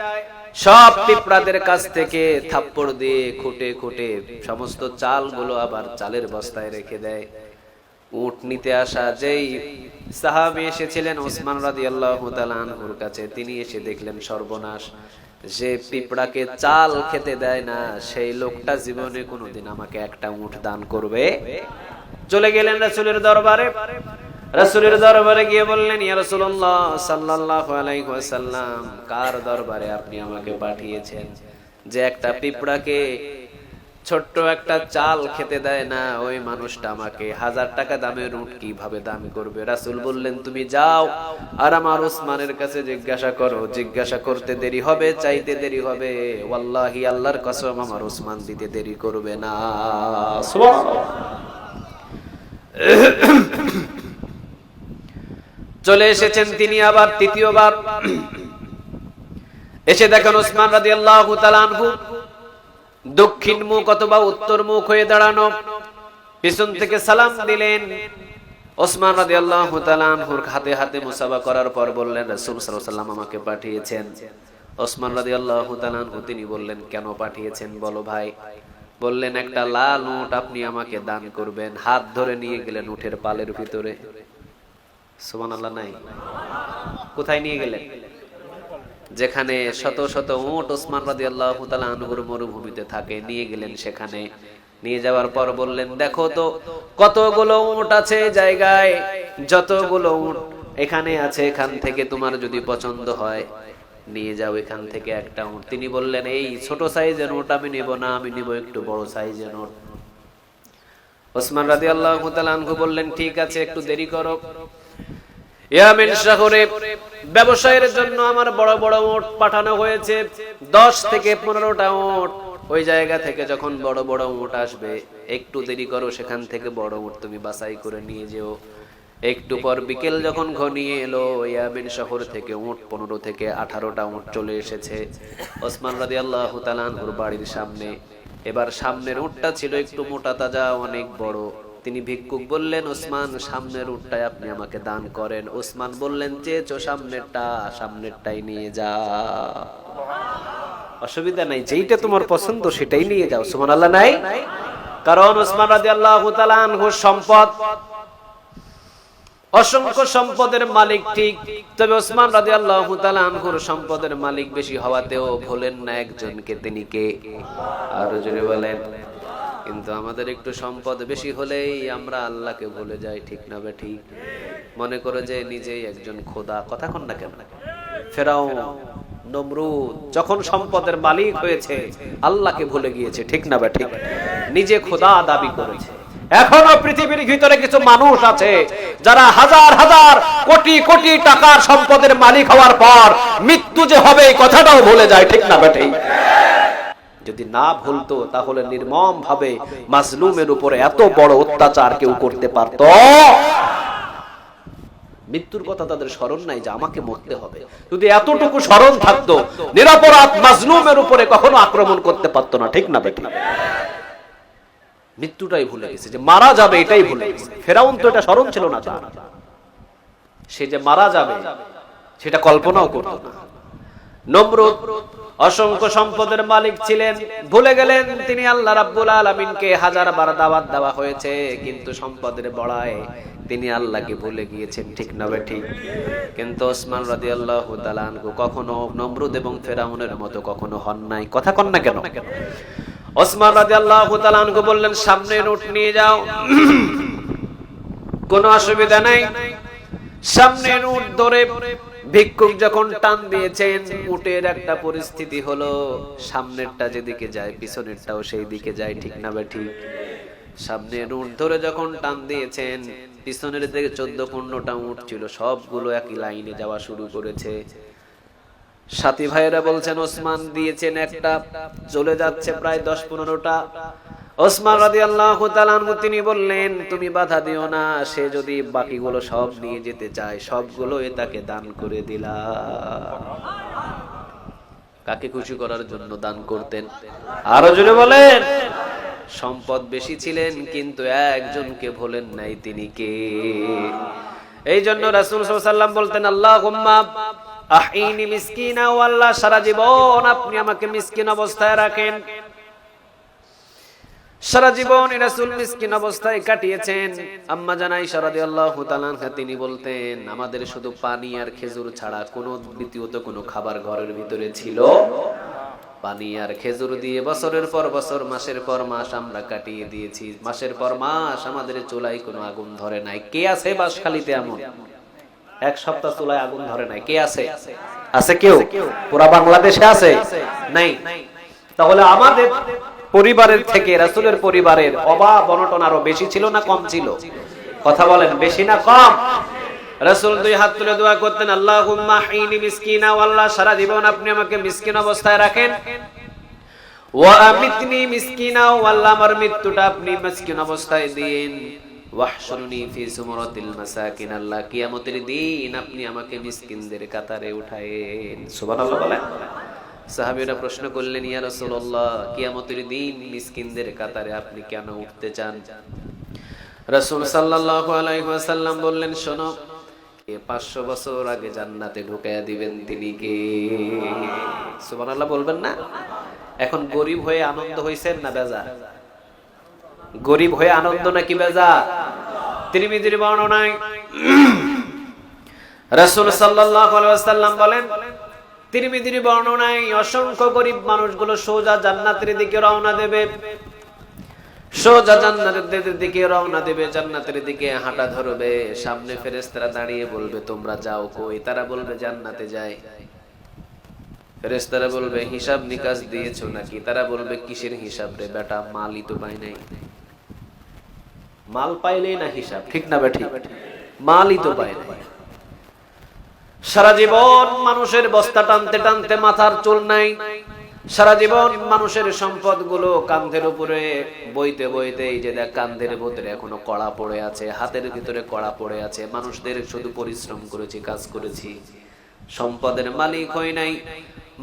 সব পিঁপড়াদের কাছ থেকে থাপ্পড় দিয়ে খুঁটে খুঁটে সমস্ত চালগুলো আবার চালের বস্তায় রেখে দেয়। উট নিতে আসা যেই সাহাবী এসেছিলেন ওসমান রাদিয়াল্লাহু তাআলা আনহুর কাছে, তিনি এসে দেখলেন সর্বনাশ, যে পিঁপড়াকে চাল খেতে দেয় না, সেই লোকটা জীবনে কোনোদিন আমাকে একটা উট দান করবে? চলে গেলেন রাসূলের দরবারে। রাসূলের দরবারে গিয়ে বললেন, ইয়া রাসূলুল্লাহ সাল্লাল্লাহু আলাইহি ওয়াসাল্লাম, কার দরবারে আপনি আমাকে পাঠিয়েছেন যে একটা পিঁপড়াকে ছোট্ট একটা চাল খেতে দেয় না, ওই মানুষটা আমাকে 1000 টাকা দামের উট কিভাবে দান করবে? রাসূল বললেন, তুমি যাও আর আমার ওসমানের কাছে জিজ্ঞাসা করো, জিজ্ঞাসা করতে দেরি হবে, চাইতে দেরি হবে, ওয়াল্লাহি আল্লাহর কসম আমার ওসমান দিতে দেরি করবে না। সুবহানাল্লাহ। চলে এসেছেন তিনি আবার তৃতীয়বার। এসে দেখেন ওসমান রাদিয়াল্লাহু তাআলা আনহু দক্ষিণ মুখ অথবা উত্তর মুখ হয়ে দাঁড়ানো। পিছন থেকে সালাম দিলেন। ওসমান রাদিয়াল্লাহু তাআলা আনহুর হাতে হাতে মুসাফা করার পর বললেন, রাসূল সাল্লাল্লাহু আলাইহি ওয়াসাল্লাম আমাকে পাঠিয়েছেন। ওসমান রাদিয়াল্লাহু তাআলা আনহু তিনি বললেন, কেন পাঠিয়েছেন বলো ভাই? বললেন, একটা লাল উট আপনি আমাকে দান করবেন। হাত ধরে নিয়ে গেলেন উটের পালের ভিতরে। সুবহানাল্লাহ নাই? কোথায় নিয়ে গেলেন? যেখানে শত শত উট ওসমান রাদিয়াল্লাহু তাআলা আনহুর মরুভূমিতে থাকে, নিয়ে গেলেন সেখানে। নিয়ে যাওয়ার পর বললেন, দেখো তো কতগুলো উট আছে জায়গায়, যতগুলো উট এখানে আছে, এখান থেকে তোমার যদি পছন্দ হয় নিয়ে যাও এখান থেকে একটা উট। তিনি বললেন, এই ছোট সাইজের উট আমি নেব না, আমি নেব একটু বড় সাইজের উট। ওসমান রাদিয়াল্লাহু তাআলা আনহু বললেন, ঠিক আছে, একটু দেরি করো। ইয়ামেন শহরে ব্যবসায়ের জন্য আমার বড় বড় উট পাঠানো হয়েছে, 10 থেকে 15টা উট। ওই জায়গা থেকে যখন বড় বড় উট আসবে, একটু দেরি করো, সেখান থেকে বড় উট তুমি বাছাই করে নিয়ে যেও। একটু পর বিকেল যখন ঘনিয়ে এলো, ইয়ামেন শহর থেকে উট 15 থেকে 18টা উট চলে এসেছে ওসমান রাদিয়াল্লাহু তাআলা আনহুর বাড়ির সামনে। এবার সামনের উটটা ছিল একটু মোটা তাজা, অনেক বড়। তিনি ভিক্ষুক বললেন, ওসমান সামনের উটটাই আপনি আমাকে দান করেন। ওসমান বললেন, চেয়েছো সামনেরটা, সামনেরটাই নিয়ে যা, অসুবিধা নাই, যেইটা তোমার পছন্দ সেটাই নিয়ে যাও। সুবহানাল্লাহ নাই? কারণ ওসমান রাদিয়াল্লাহু তাআলা আনহুর সম্পদ, অসংখ্য সম্পদের মালিক ঠিক, তবে ওসমান রাদিয়াল্লাহু তাআলা আনহুর সম্পদের মালিক বেশি হওয়াতেও ভুলেন না একজনকে। তিনি কে? আরো জোরে বলেন। কিন্তু আমাদের একটু সম্পদ বেশি হলেই আমরা আল্লাহকে ভুলে যাই, ঠিক না বে ঠিক? মনে করে যে নিজেই একজন খোদা। কথা কন না কেন? ফেরাউন, নমরুদ যখন সম্পদের মালিক হয়েছে আল্লাহকে ভুলে গিয়েছে, ঠিক না বে ঠিক? নিজে খোদা দাবি করেছে। এখনো পৃথিবীর ভিতরে কিছু মানুষ আছে যারা হাজার হাজার কোটি কোটি টাকার সম্পদের মালিক হওয়ার পর মৃত্যু যে হবে এই কথাটাও ভুলে যায়, ঠিক না বে ঠিক? যদি না ভুলতো তাহলে নির্মম ভাবে মাজলুমের উপরে এত বড় অত্যাচার কেউ করতে পারত? মৃত্যুর কথা তাদের স্মরণ নাই যে আমাকে মরতে হবে। যদি এতটুকু স্মরণ থাকতো, নিরপরাধ মাজলুমের উপরে কখনো আক্রমণ করতে পারতো না, ঠিক না বেটি? মৃত্যুটাই ভুলে গেছে, যে মারা যাবে এটাই ভুলে গেছে। ফেরাউন তো এটা স্মরণ ছিল না তার, সে যে মারা যাবে সেটা কল্পনাও করতো না। নমরুদ অসংখ্য সম্পদের মালিক ছিলেন, ভুলে গেলেন তিনি আল্লাহ রাব্বুল আলামিনকে হাজারবার দাওয়াত দেওয়া হয়েছে, কিন্তু সম্পদের বড়ায় তিনি আল্লাহকে ভুলে গিয়েছেন, ঠিক না ঠিক? কিন্তু ওসমান রাদিয়াল্লাহু তাআলা আনহু কখনো নমরুদ এবং ফেরাউনের মতো কখনো হন নাই। কথা কন না কেন? ওসমান রাদিয়াল্লাহু তাআলা আনহু বললেন, সামনে উট নিয়ে যাও, কোনো অসুবিধা নাই। সামনে উট ধরে ভিক্ষুক যখন টান দিয়েছেন, উটের একটা পরিস্থিতি হলো, সামনেরটা যেদিকে যায় পিছনেরটাও সেই দিকে যায়, ঠিক না ঠিক? সামনে উট ধরে যখন টান দিয়েছেন, পিছনের দিকে 14-15টা উট ছিল, সবগুলো একই লাইনে যাওয়া শুরু করেছে। সাথী ভাইয়েরা বলছেন, ওসমান দিয়েছেন একটা, চলে যাচ্ছে প্রায় 10-15টা। ওসমান রাদিয়াল্লাহু তাআলা আনহু তিনি বললেন, তুমি বাধা দিও না, সে যদি বাকিগুলো সব নিয়ে যেতে চায় সবগুলো তাকে দান করে দিলাম। কাকে খুশি করার জন্য দান করতেন? আরো জোরে বলেন। সম্পদ বেশি ছিলেন কিন্তু একজনকে ভোলেন নাই, তিনি কে? এই জন্য রাসূল সাল্লাল্লাহু আলাইহি ওয়াসাল্লাম বলতেন, আল্লাহুম্মা আহইনি মিসকিনা, ও আল্লাহ সারা জীবন আপনি আমাকে মিসকিন অবস্থায় রাখেন। সারা জীবন রাসূল মিসকিন অবস্থায় কাটিয়েছেন। আম্মা জান আয়েশা রাদিয়াল্লাহু তাআলা আনহা তিনি বলতেন, আমাদের শুধু পানি আর খেজুর ছাড়া কোনো দ্বিতীয়ত কোনো খাবার ঘরের ভিতরে ছিল। পানি আর খেজুর দিয়ে বছরের পর বছর, মাসের পর মাস আমরা কাটিয়ে দিয়েছি। মাসের পর মাস আমাদের চুলায় কোনো আগুন ধরে নাই। কে আছে বাঁশখালীতে এমন এক সপ্তাহ চুলায় আগুন ধরে নাই? কে আছে? আছে কেউ? পুরা বাংলাদেশে আছে? নাই। তাহলে আমাদের পরিবারের থেকে রাসূলের পরিবারের অভাব অনটন আরো বেশি ছিল না কম ছিল? কথা বলেন, বেশি না কম? রাসূল দুই হাত তুলে দোয়া করতেন, আল্লাহুম্মা আহইনি মিসকিনা, ও আল্লাহ সারা জীবন আপনি আমাকে মিসকিন অবস্থায় রাখেন। ওয়া আমিতনি মিসকিনা, ও আল্লাহ আমার মৃত্যুটা আপনি মিসকিন অবস্থায় দিন। ওয়াহশুরনি ফি সুমরাতিল মাসাকিন, আল্লাহ কিয়ামতের দিন আপনি আমাকে মিসকিনদের কাতারে উঠায়েন। সুবহানাল্লাহ বলেন। সাহাবীরা প্রশ্ন করলেন, ইয়া রাসূলুল্লাহ, কিয়ামতের দিন মিসকিনদের কাতারে আপনি কেন উঠতে চান? রাসূল সাল্লাল্লাহু আলাইহি ওয়াসাল্লাম বললেন, শোনো, 500 বছর আগে জান্নাতে ঢুকায়া দিবেন তিনি কে? সুবহানাল্লাহ বলবেন না? এখন গরীব হয়ে আনন্দ হইছেন না বেজা? গরীব হয়ে আনন্দ নাকি বেজা? তিরমিজির বর্ণনায় রাসূল সাল্লাল্লাহু আলাইহি ওয়াসাল্লাম বলেন, তিরমিজির বর্ণনায় অসংখ্য গরীব মানুষগুলো সোজা জান্নাতের দিকে রওনা দেবে, সোজা জান্নাতের দিকে রওনা দেবে, জান্নাতের দিকে হাঁটা ধরবে। সামনে ফেরেশতারা দাঁড়িয়ে বলবে, তোমরা যাও কই? তারা বলবে, জান্নাতে যাই। ফেরেশতারা বলবে, হিসাব নিকাশ দিয়েছো নাকি? তারা বলবে, কিসের হিসাব রে বেটা, মালই তো পাই নাই। মাল পাইলেই না হিসাব, ঠিক না বেঠি? মালই তো পাই নাই। সারা জীবন মানুষের বস্তা টানতে টানতে মাথার চুল নাই, সারা জীবন মানুষের সম্পদগুলো কাঁধের উপরে বইতে বইতে, এই যে দেখ কাঁধের ভিতরে এখনো কড়া পড়ে আছে, হাতের ভিতরে কড়া পড়ে আছে। মানুষদের শুধু পরিশ্রম করেছি, কাজ করেছি, সম্পদের মালিক হই নাই।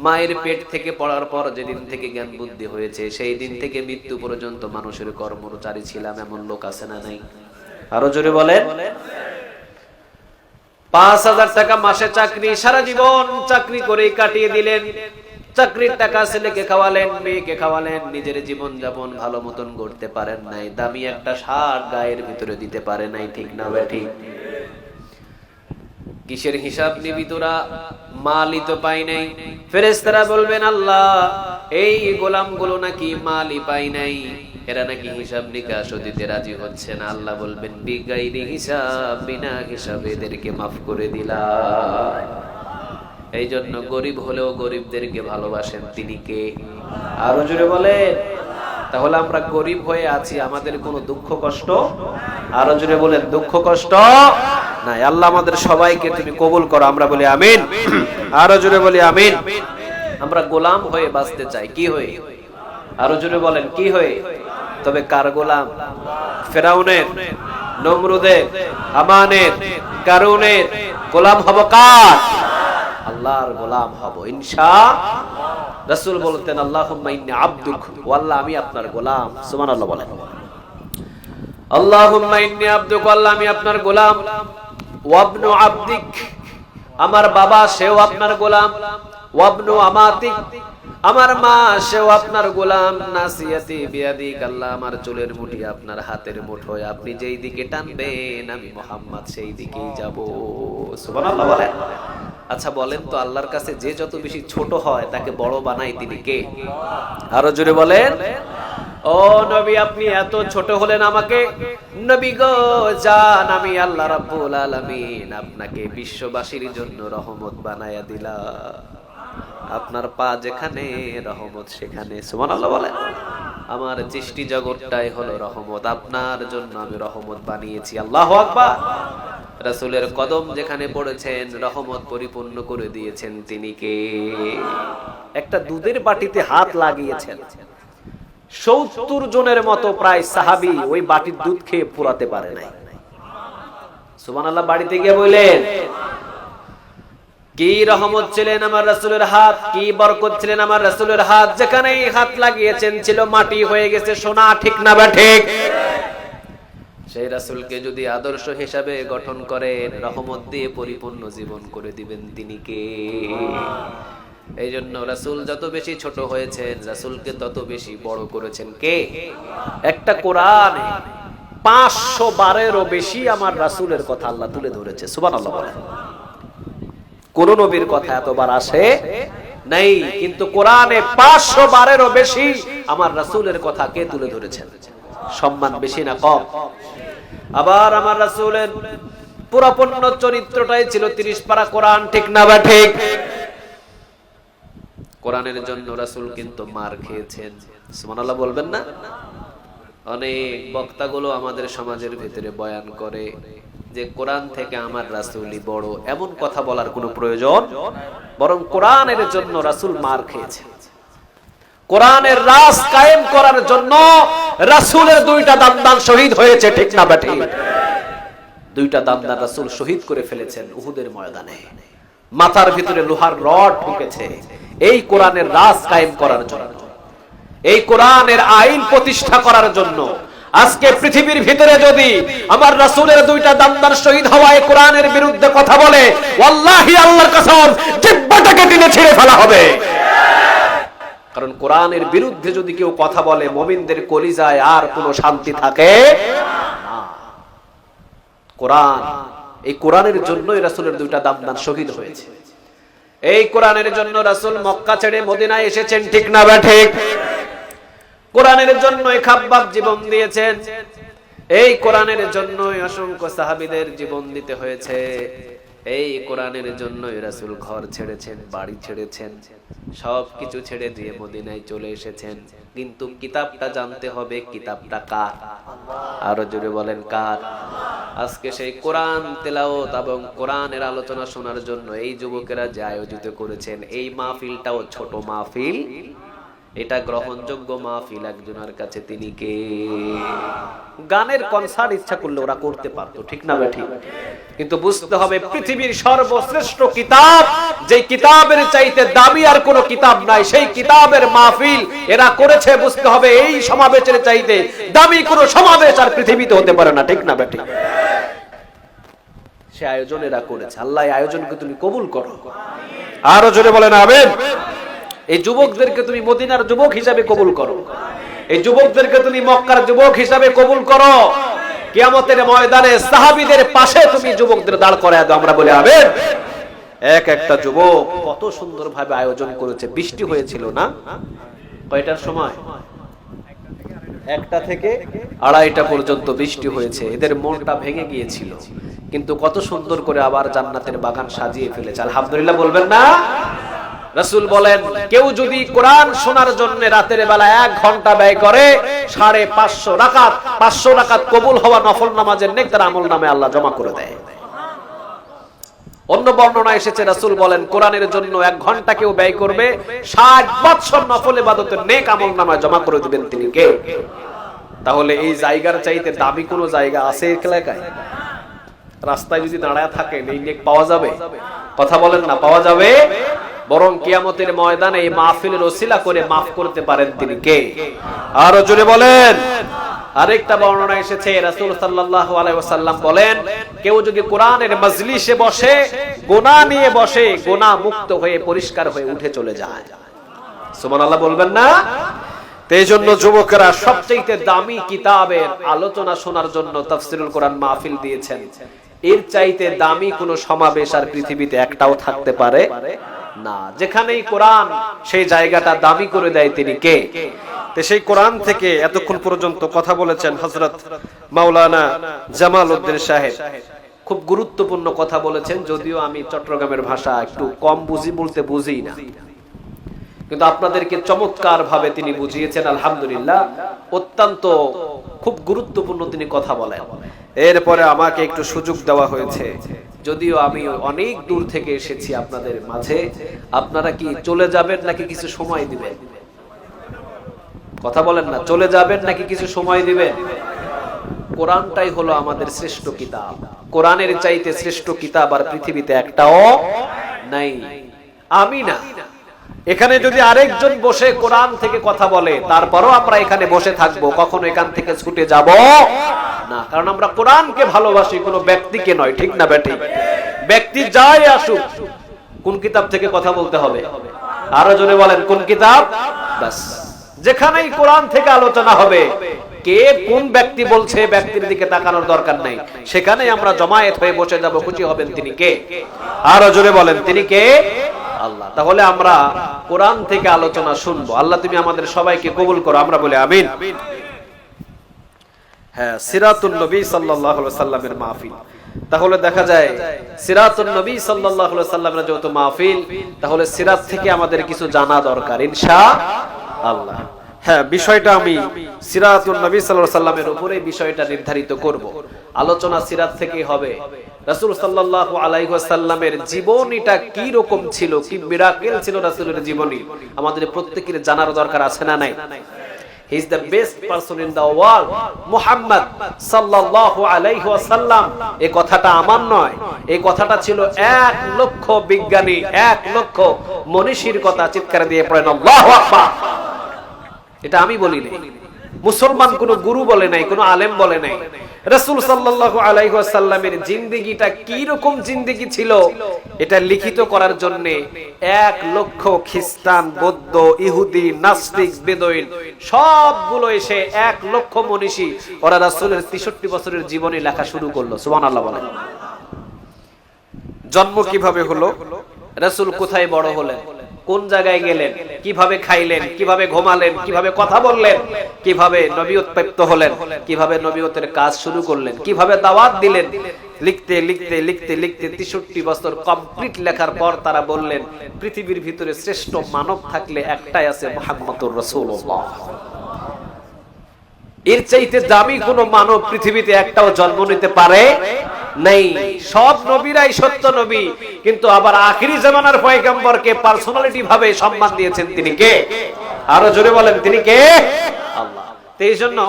মায়ের পেট থেকে পড়ার পর যেদিন থেকে জ্ঞান বুদ্ধি হয়েছে সেই দিন থেকে মৃত্যু পর্যন্ত মানুষের কর্মচারী ছিলাম, এমন লোক আছে না নাই? আরো জোরে বলেন। 5000 টাকা মাসে চাকরি, সারা জীবন চাকরি করে কাটিয়ে দিলেন। চাকরির টাকা ছেলেকে খাওয়ালেন, মেয়েকে খাওয়ালেন, নিজের জীবন যাপন ভালো মতন করতে পারেন নাই। দামি একটা শার্ট গায়ের ভিতরে দিতে পারে নাই, ঠিক না ঠিক? কিসের হিসাব নিবি তোরা? মালই তো পাই নাই। ফেরেশতারা বলবেন, আল্লাহ এই গোলামগুলো নাকি মালই পাই নাই, এরা নাকি হিসাব নিকাশও দিতে রাজি হচ্ছে না। আল্লাহ বলবেন, বিগাইরি হিসাব, বিনা হিসাবে এদেরকে মাফ করে দিলাম। এই জন্য গরিব হলেও গরিবদেরকে ভালোবাসেন তিনি কে? আরো জোরে বলেন। তাহলে আমরা গরিব হয়ে আছি, আমাদের কোনো দুঃখ কষ্ট? আরো জোরে বলেন, দুঃখ কষ্ট নাই। আল্লাহ আমাদের সবাইকে তুমি কবুল করো, আমরা বলি আমিন। আরো জোরে বলি আমিন। আমরা গোলাম হয়ে বাঁচতে চাই, কি হয়ে? আরো জোরে বলেন, কি হয়ে? তবে কার গোলাম? ফেরাউনের, নমরুদের, হামানের, কারুনের গোলাম হব কার? আল্লাহর গোলাম হব ইনশাআল্লাহ। রাসূল বলতেন, আল্লাহুম্মা ইন্নী আবদুক, ও আল্লাহ আমি আপনার গোলাম। সুবহানাল্লাহ বলেন। আল্লাহুম্মা ইন্নী আবদুক, আল্লাহ আমি আপনার গোলাম। ওয়াবনু আবদিক, আমার বাবা সেও আপনার গোলাম। ওয়াবনু আমাতিক, আমার মা সেও আপনার গোলাম, নাসিয়াতি বিয়াদিক, আল্লাহ আমার চুলের মুঠি আপনার হাতের মুঠোয়, আপনি যেই দিকে টানবেন আমি মুহাম্মদ সেই দিকেই যাব। সুবহানাল্লাহ বলেন। আচ্ছা বলেন তো, আল্লাহর কাছে যে যত বেশি ছোট হয় তাকে বড় বানায় তিনি কে? আরো জোরে বলেন। ও নবী, আপনি এত ছোট হলেন, আমাকে নবী গো জান, আমি আল্লাহ রাব্বুল আলামিন আপনাকে বিশ্ববাসীর জন্য রহমত বানায়া দিলাম। আপনার পা যেখানে রহমত সেখানে। সুবহানাল্লাহ বলেন। আমার সৃষ্টি জগৎটাই হলো রহমত, আপনার জন্য আমি রহমত বানিয়েছি। আল্লাহু আকবার। রাসূলের কদম যেখানে পড়েছেন রহমত পরিপূর্ণ করে দিয়েছেন তিনি কে? একটা দুধের বাটিতে হাত লাগিয়েছেন, 70 জনের মতো প্রায় সাহাবী ওই বাটির দুধ খেয়ে পুরাতে পারে নাই। সুবহানাল্লাহ। বাড়িতে গিয়ে বললেন কি রহমত ছিলেন আমার রাসূলের হাত, কি বরকত ছিলেন আমার রাসূলের হাত, যেখানেই হাত লাগিয়েছেন ছিল মাটি হয়ে গেছে সোনা। ঠিক না বা ঠিক? সেই রাসূলকে যদি আদর্শ হিসাবে গঠন করেন, রহমত দিয়ে পরিপূর্ণ জীবন করে দিবেন তিনি কে? এই জন্য রাসূল যত বেশি ছোট হয়েছেন, রাসূলকে তত বেশি বড় করেছেন কে? একটা কোরআনে 500 বারেরও বেশি আমার রাসূলের কথা আল্লাহ তুলে ধরেছে। সুবহানাল্লাহ বলেন। কোন নবীর কথা এতবার আসে নাই, কিন্তু কোরআনে 500 বারেরও বেশি আমার রাসূলের কথা কে তুলে ধরেছেন? সম্মান বেশি না কম? আবার আমার রাসূলের পুরাপূর্ণ চরিত্রটাই ছিল 30 পারা কোরআন। ঠিক না বা ঠিক? কোরআনের জন্য রাসূল কিন্তু মার খেয়েছেন। সুবহানাল্লাহ বলবেন না? অনেক বক্তাগুলো আমাদের সমাজের ভিতরে বয়ান করে যে কোরআন থেকে আমার রাসূলই বড়, এমন কথা বলার কোনো প্রয়োজন, বরং কোরআনের জন্য রাসূল মার খেয়েছে। কোরআনের রাজ কায়েম করার জন্য রাসূলের 2টা দান্দান শহীদ হয়েছে। ঠিক না বা ঠিক? 2টা দান্দান রাসূল শহীদ করে ফেলেছেন উহুদের ময়দানে। মাথার ভিতরে লোহার রড ঢুকেছে এই কোরআনের রাজ কায়েম করার জন্য, এই কোরআনের আইন প্রতিষ্ঠা করার জন্য। আজকে পৃথিবীর ভিতরে যদি আমার রাসূলের 2টা দান্দান শহীদ হওয়ায় কোরআনের বিরুদ্ধে কথা বলে, ওয়াল্লাহি আল্লাহর কসম জিহ্বাটাকে টেনে ছিঁড়ে ফেলা হবে। কারণ কোরআনের বিরুদ্ধে যদি কেউ কথা বলে, মুমিনদের কলিজায় আর কোনো শান্তি থাকে না। কোরআন, এই কোরআনের জন্যই রাসূলের 2টা দান্দান শহীদ হয়েছে। এই কোরআনের জন্য রাসূল মক্কা ছেড়ে মদিনায় এসেছেন। ঠিক না বা ঠিক? কোরআনের জন্যই খাব্বাব জীবন দিয়েছেন। এই কোরআনের জন্যই অসংখ্য সাহাবীদের জীবন দিতে হয়েছে। এই কোরআনের জন্যই রাসূল ঘর ছেড়েছেন, বাড়ি ছেড়েছেন, সবকিছু ছেড়ে দিয়ে মদিনায় চলে এসেছেন। কিন্তু কিতাবটা জানতে হবে, কিতাবটা কার? আরো জোরে বলেন কার? আজকে সেই কোরআন তেলাওয়াত এবং কোরআনের আলোচনা শোনার জন্য এই যুবকেরা যে আয়োজিত করেছেন, এই মাহফিলটাও ছোট মাহফিল, এটা গ্রহণযোগ্য মাহফিল একজনের কাছে। তিনি কে? গানের কনসার্ট ইচ্ছা করলে ওরা করতে পারতো। ঠিক না বেঠি? কিন্তু বুঝতে হবে পৃথিবীর সর্বশ্রেষ্ঠ কিতাব, যে কিতাবের চাইতে দামি আর কোনো কিতাব নাই, সেই কিতাবের মাহফিল এরা করেছে। বুঝতে হবে এই সমাবেশের চাইতে দামি কোনো সমাবেশ আর পৃথিবীতে হতে পারে না। ঠিক না বেঠি? সে আয়োজন এরা করেছে। আল্লাহ এই আয়োজনকে তুমি কবুল করো। আরো জোরে বলেন আমিন। এই যুবকদেরকে তুমি মদিনার যুবক হিসাবে কবুল করো, এই যুবকদেরকে তুমি মক্কার যুবক হিসাবে কবুল করো। কিয়ামতের ময়দানে সাহাবীদের পাশে তুমি যুবকদের দাঁড় করায় দাও। আমরা বলি আমিন। একটা যুবক কত সুন্দরভাবে আয়োজন করেছে। বৃষ্টি হয়েছিল না? কয়টার সময়? 1টা থেকে 2:30 পর্যন্ত বৃষ্টি হয়েছে। এদের মনটা ভেঙে গিয়েছিল, কিন্তু কত সুন্দর করে আবার জান্নাতের বাগান সাজিয়ে ফেলেছে। আলহামদুলিল্লাহ বলবেন না? রাসূল বলেন, কেউ যদি কোরআন শোনার জন্য রাতের বেলা 1 ঘন্টা ব্যয় করে, 550 রাকাত, 500 রাকাত কবুল হওয়া নফল নামাজের নেক তার আমল নামে আল্লাহ জমা করে দেয়। অন্য বর্ণনা এসেছে রাসূল বলেন, কোরআনের জন্য 1 ঘন্টা কেউ ব্যয় করবে, 60 বছর নফল ইবাদতের নেক আমল নামায় জমা করে দিবেন তিনি কে? তাহলে এই জায়গার চাইতে দামি কোনো জায়গা আছে এলাকায়? রাস্তায় যদি দাঁড়ায় থাকেন এই নেক পাওয়া যাবে? কথা বলেন না, পাওয়া যাবে? বরং কিয়ামতের ময়দানে এই মাহফিলের ওসিলা করে মাফ করতে পারেন তিনি কে? আরো জোরে বলেন। আরেকটা বর্ণনা এসেছে রাসূল সাল্লাল্লাহু আলাইহি ওয়াসাল্লাম বলেন, কেউ যদি কোরআনের মজলিসে বসে গুনাহ নিয়ে বসে, গুনাহ মুক্ত হয়ে পরিষ্কার হয়ে উঠে চলে যায়। সুবহানাল্লাহ বলবেন না? এই জন্য যুবকেরা সবচেয়ে দামি কিতাবের আলোচনা শোনার জন্য তাফসীরুল কোরআন মাহফিল দিয়েছেন। এর চাইতে দামি কোনো সমাবেশ আর পৃথিবীতে একটাও থাকতে পারে না। যেখানেই কোরআন সেই জায়গাটা দামি করে দেয় তিনি কে? তো সেই কোরআন থেকে এতক্ষণ পর্যন্ত কথা বলেছেন হযরত মাওলানা জামাল উদ্দিন সাহেব, খুব গুরুত্বপূর্ণ কথা বলেছেন। যদিও আমি চট্টগ্রামের ভাষা একটু কম বুঝি, বলতে বুঝি না, কিন্তু আপনাদেরকে চমৎকার ভাবে তিনি বুঝিয়েছেন। আলহামদুলিল্লাহ, অত্যন্ত খুব গুরুত্বপূর্ণ তিনি কথা বলেন। এরপরে আমাকে একটু সুযোগ দেওয়া হয়েছে, যদিও আমি অনেক দূর থেকে এসেছি আপনাদের মাঝে। আপনারা কি চলে যাবেন নাকি কিছু সময় দিবেন? কথা বলেন না, চলে যাবেন নাকি কিছু সময় দিবেন? কোরআনটাই হলো আমাদের শ্রেষ্ঠ কিতাব। কোরআনের চাইতে শ্রেষ্ঠ কিতাব আর পৃথিবীতে একটাও নাই। আমি না, এখানে যদি আরেকজন বসে কোরআন থেকে কথা বলে, তারপরও আমরা এখানে বসে থাকবো, কখনো এখান থেকে ছুটে যাব না। কারণ আমরা কোরআনকে ভালোবাসি, কোনো ব্যক্তিকে নয়। ঠিক না বেটি? ব্যক্তি যাই আসুক, কোন কিতাব থেকে কথা বলতে হবে? আরো জোরে বলেন, কোন কিতাব? বাস, যেখানেই কোরআন থেকে আলোচনা হবে, কে কোন ব্যক্তি বলছে ব্যক্তির দিকে তাকানোর দরকার নাই, সেখানেই আমরা জমায়েত হয়ে বসে যাব। খুশি হবেন তিনি কে? আরো জোরে বলেন, তিনি কে? আল্লাহ। তাহলে আমরা কোরআন থেকে আলোচনা শুনবো। আল্লাহ তুমি আমাদের সবাইকে কবুল করো, আমরা বলি আমিন। হ্যাঁ, সিরাতুন নবী সাল্লাল্লাহু আলাইহি ওয়াসাল্লামের মাহফিল। তাহলে দেখা যায় সিরাতুন নবী সাল্লাল্লাহু আলাইহি ওয়াসাল্লামের যেহেতু মাহফিল, তাহলে সিরাত থেকে আমাদের কিছু জানা দরকার ইনশাআল্লাহ। হ্যাঁ, বিষয়টা আমি সিরাতুন নবী সাল্লাল্লাহু আলাইহি ওয়াসাল্লামের উপরেই বিষয়টা নির্ধারিত করব। আলোচনা সিরাত থেকেই হবে। রাসূল সাল্লাল্লাহু আলাইহি ওয়াসাল্লামের জীবনীটা কি রকম ছিল, কি মিরাকেল ছিল রাসূলের জীবনী, আমাদের প্রত্যেকের জানার দরকার আছে না নাই? He is the best person in the world, Muhammad সাল্লাল্লাহু আলাইহি ওয়াসাল্লাম। এই কথাটা আমার নয়, এই কথাটা ছিল 1 লক্ষ বিজ্ঞানী, 1 লক্ষ মনীষীর কথা। চিৎকার দিয়ে পড়েন আল্লাহু আকবার। এটা আমি বলি নাই, মুসলমান কোন গুরু বলে নাই, কোন আলেম বলে নাই। রাসূল সাল্লাল্লাহু আলাইহি ওয়াসাল্লামের জিন্দেগিটা কি রকম জিন্দেগি ছিল, এটা লিখিত করার জন্য 1 লক্ষ খ্রিস্টান, বৌদ্ধ, ইহুদি, নাস্তিক, বেদুইন সবগুলো এসে 1 লক্ষ মনীষী ওরা রাসূলের 63 বছরের জীবনী লেখা শুরু করলো। সুবহানাল্লাহ বলেন। জন্ম কিভাবে হলো, রাসূল কোথায় বড় হলেন, কোন জায়গায় গেলেন, কিভাবে খাইলেন, কিভাবে ঘুমালেন, কিভাবে কথা বললেন, কিভাবে নবীয়ত প্রাপ্ত হলেন, কিভাবে নবীয়তের কাজ শুরু করলেন, কিভাবে দাওয়াত দিলেন, লিখতে লিখতে লিখতে লিখতে 63 বছর কমপ্লিট লেখার পর তারা বললেন, পৃথিবীর ভিতরে শ্রেষ্ঠ মানব থাকলে একটাই আছে, মুহাম্মদুর রাসূলুল্লাহ। এর চাইতে দামি কোন মানব পৃথিবীতে একটাও জন্ম নিতে পারে নাই। সব নবীরাই সত্য নবী, কিন্তু আবার আখিরি জামানার পয়গম্বরকে পার্সোনালিটি ভাবে সম্মান দিয়েছেন। তিনি কে? আরো জোরে বলেন, তিনি কে? আল্লাহ। এই জন্য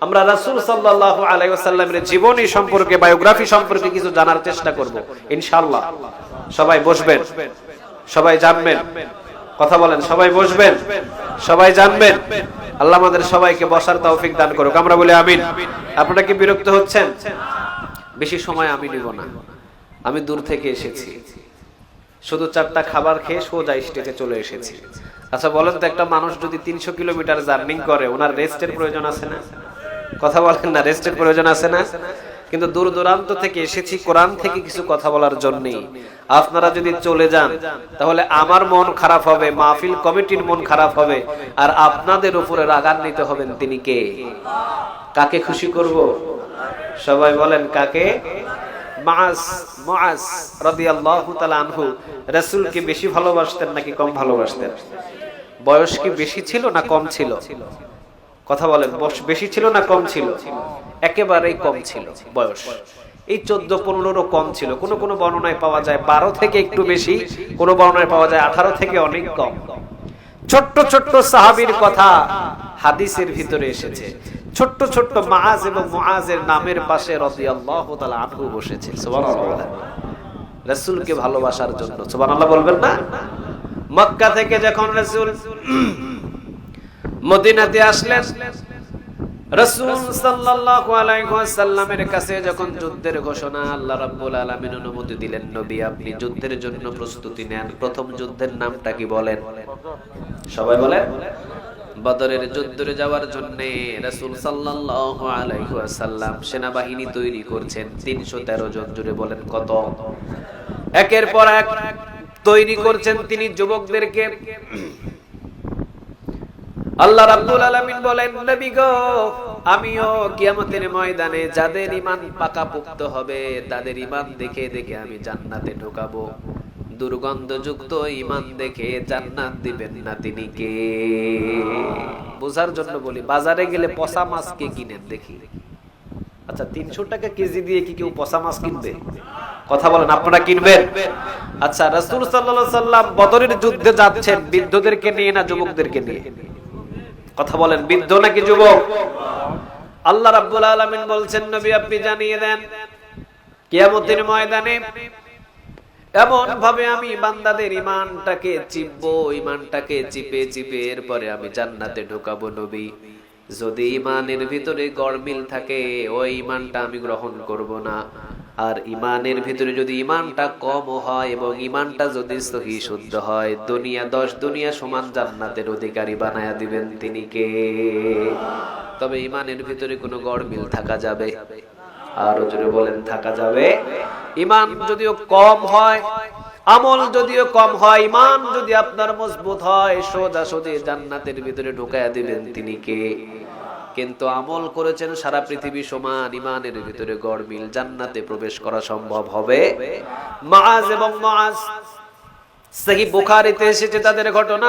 আমরা রাসূল সাল্লাল্লাহু আলাইহি ওয়াসাল্লামের জীবনী সম্পর্কে, বায়োগ্রাফি সম্পর্কে কিছু জানার চেষ্টা করব ইনশাআল্লাহ। সবাই বসবেন, সবাই জানবেন। কথা বলেন, সবাই বসবেন, সবাই জানবেন। আল্লাহ আমাদের সবাইকে বসার তৌফিক দান করুক, আমরা বলি আমিন। আপনারা কি বিরক্ত হচ্ছেন? বেশি সময় আমি নিব না, আমি দূর থেকে এসেছি, শুধু 4টা খাবার খেয়ে সোজা স্টেজে চলে এসেছি। আচ্ছা বলেন তো, একটা মানুষ যদি 300 কিলোমিটার জার্নি করে, ওনার রেস্টের প্রয়োজন আছে না? কথা বলেন না, রেস্টের প্রয়োজন আছে না? কিন্তু দূর দূরান্ত থেকে এসেছি কোরআন থেকে কিছু কথা বলার জন্য। আপনারা যদি চলে যান, তাহলে আমার মন খারাপ হবে, মাহফিল কমিটির মন খারাপ হবে, আর আপনাদের উপরে রাগান্বিত হবেন। তিনি কে? কাকে খুশি করব? সবাই বলেন, কাকে? মুআজ রাদিয়াল্লাহু তাআলা আনহু রাসূলকে বেশি ভালোবাসতেন নাকি কম ভালোবাসতেন? বয়স কি বেশি ছিল না কম ছিল? কথা বলেন, বেশি ছিল না কম ছিল? একেবারেই কম ছিল বয়স। এই 14-15 কম ছিল। কোন কোন বর্ণনায় পাওয়া যায় 12 থেকে একটু বেশি, কোন বর্ণনায় পাওয়া যায় 18 থেকে অনেক কম। ছোট্ট ছোট্ট সাহাবীর কথা হাদিসের ভিতরে এসেছে। ছোট্ট ছোট্ট মুআজ এবং মুআজের নামের পাশে রাদিয়াল্লাহু তাআলা আনহু বসেছে। সুবহানাল্লাহ। রাসূলকে ভালোবাসার জন্য। সুবহানাল্লাহ বলবেন না? মক্কা থেকে যখন রাসূল মদিনাতে আসলেন, রাসূল সাল্লাল্লাহু আলাইহি ওয়াসাল্লামের কাছে যখন যুদ্ধের ঘোষণা আল্লাহ রাব্বুল আলামিন অনুমতি দিলেন, নবী আপনি যুদ্ধের জন্য প্রস্তুতি নেন। প্রথম যুদ্ধের নামটা কি বলেন? সবাই বলেন। বদরের যুদ্ধে যাওয়ার জন্য রাসূল সাল্লাল্লাহু আলাইহি ওয়াসাল্লাম সেনাবাহিনী তৈরি করছেন 313 জন। জুড়ে বলেন কত? একের পর এক তৈরি করছেন তিনি যুবকদেরকে। আল্লাহ রাব্বুল আলামিন বলেন, নবী গো আমিও কিয়ামতের ময়দানে যাদের ঈমান পাকাপোক্ত হবে তাদের ঈমান দেখে দেখে আমি জান্নাতে ঢোকাবো। দুর্গন্ধযুক্ত ঈমান দেখে জান্নাত দিবেন না তিনি কে? বোঝার জন্য বলি, বাজারে গেলে পচা মাছ কে কিনেন দেখি? আচ্ছা 300 টাকা কেজি দিয়ে কি কেউ পচা মাছ কিনবে? কথা বলেন, আপনারা কিনবেন? আচ্ছা রাসূল সাল্লাল্লাহু আলাইহি সাল্লাম বদরের যুদ্ধে যাচ্ছেন বৃদ্ধদেরকে নিয়ে না যুবকদেরকে নিয়ে? কথা বলেন, বৃদ্ধ নাকি যুবক? আল্লাহ রাব্বুল আলামিন বলছেন, নবী আপনি জানিয়ে দেন কিয়ামতের ময়দানে এমন ভাবে আমি বান্দাদের ঈমানটাকে চিপবো, ঈমানটাকে চিপে চিপে এরপরে আমি জান্নাতে ঢোকাবো। নবী যদি ঈমানের ভিতরে গড়মিল থাকে ওই ঈমানটা আমি গ্রহণ করব না। আর ঈমানের ভিতরে যদি ঈমানটা কম হয় এবং ঈমানটা যদি সহি শুদ্ধ হয়, দুনিয়া 10 দুনিয়া সমান জান্নাতের অধিকারী বানায়া দিবেন তিনি কে? তবে ঈমানের ভিতরে কোনো গড়মিল থাকা যাবে? আর জোরে বলেন, থাকা যাবে? ঈমান যদিও কম হয়, আমল যদিও কম হয়, ঈমান যদি আপনার মজবুত হয় সোজা সোজা জান্নাতের ভিতরে ঢুকায়া দিবেন তিনি কে? কিন্তু আমল করেছেন সারা পৃথিবী সমান, ঈমানের ভিতরে গড়মিল, জান্নাতে প্রবেশ করা সম্ভব হবে? মুআজ এবং মুআজ, সহিহ বুখারীতে এসেছে তাদের ঘটনা।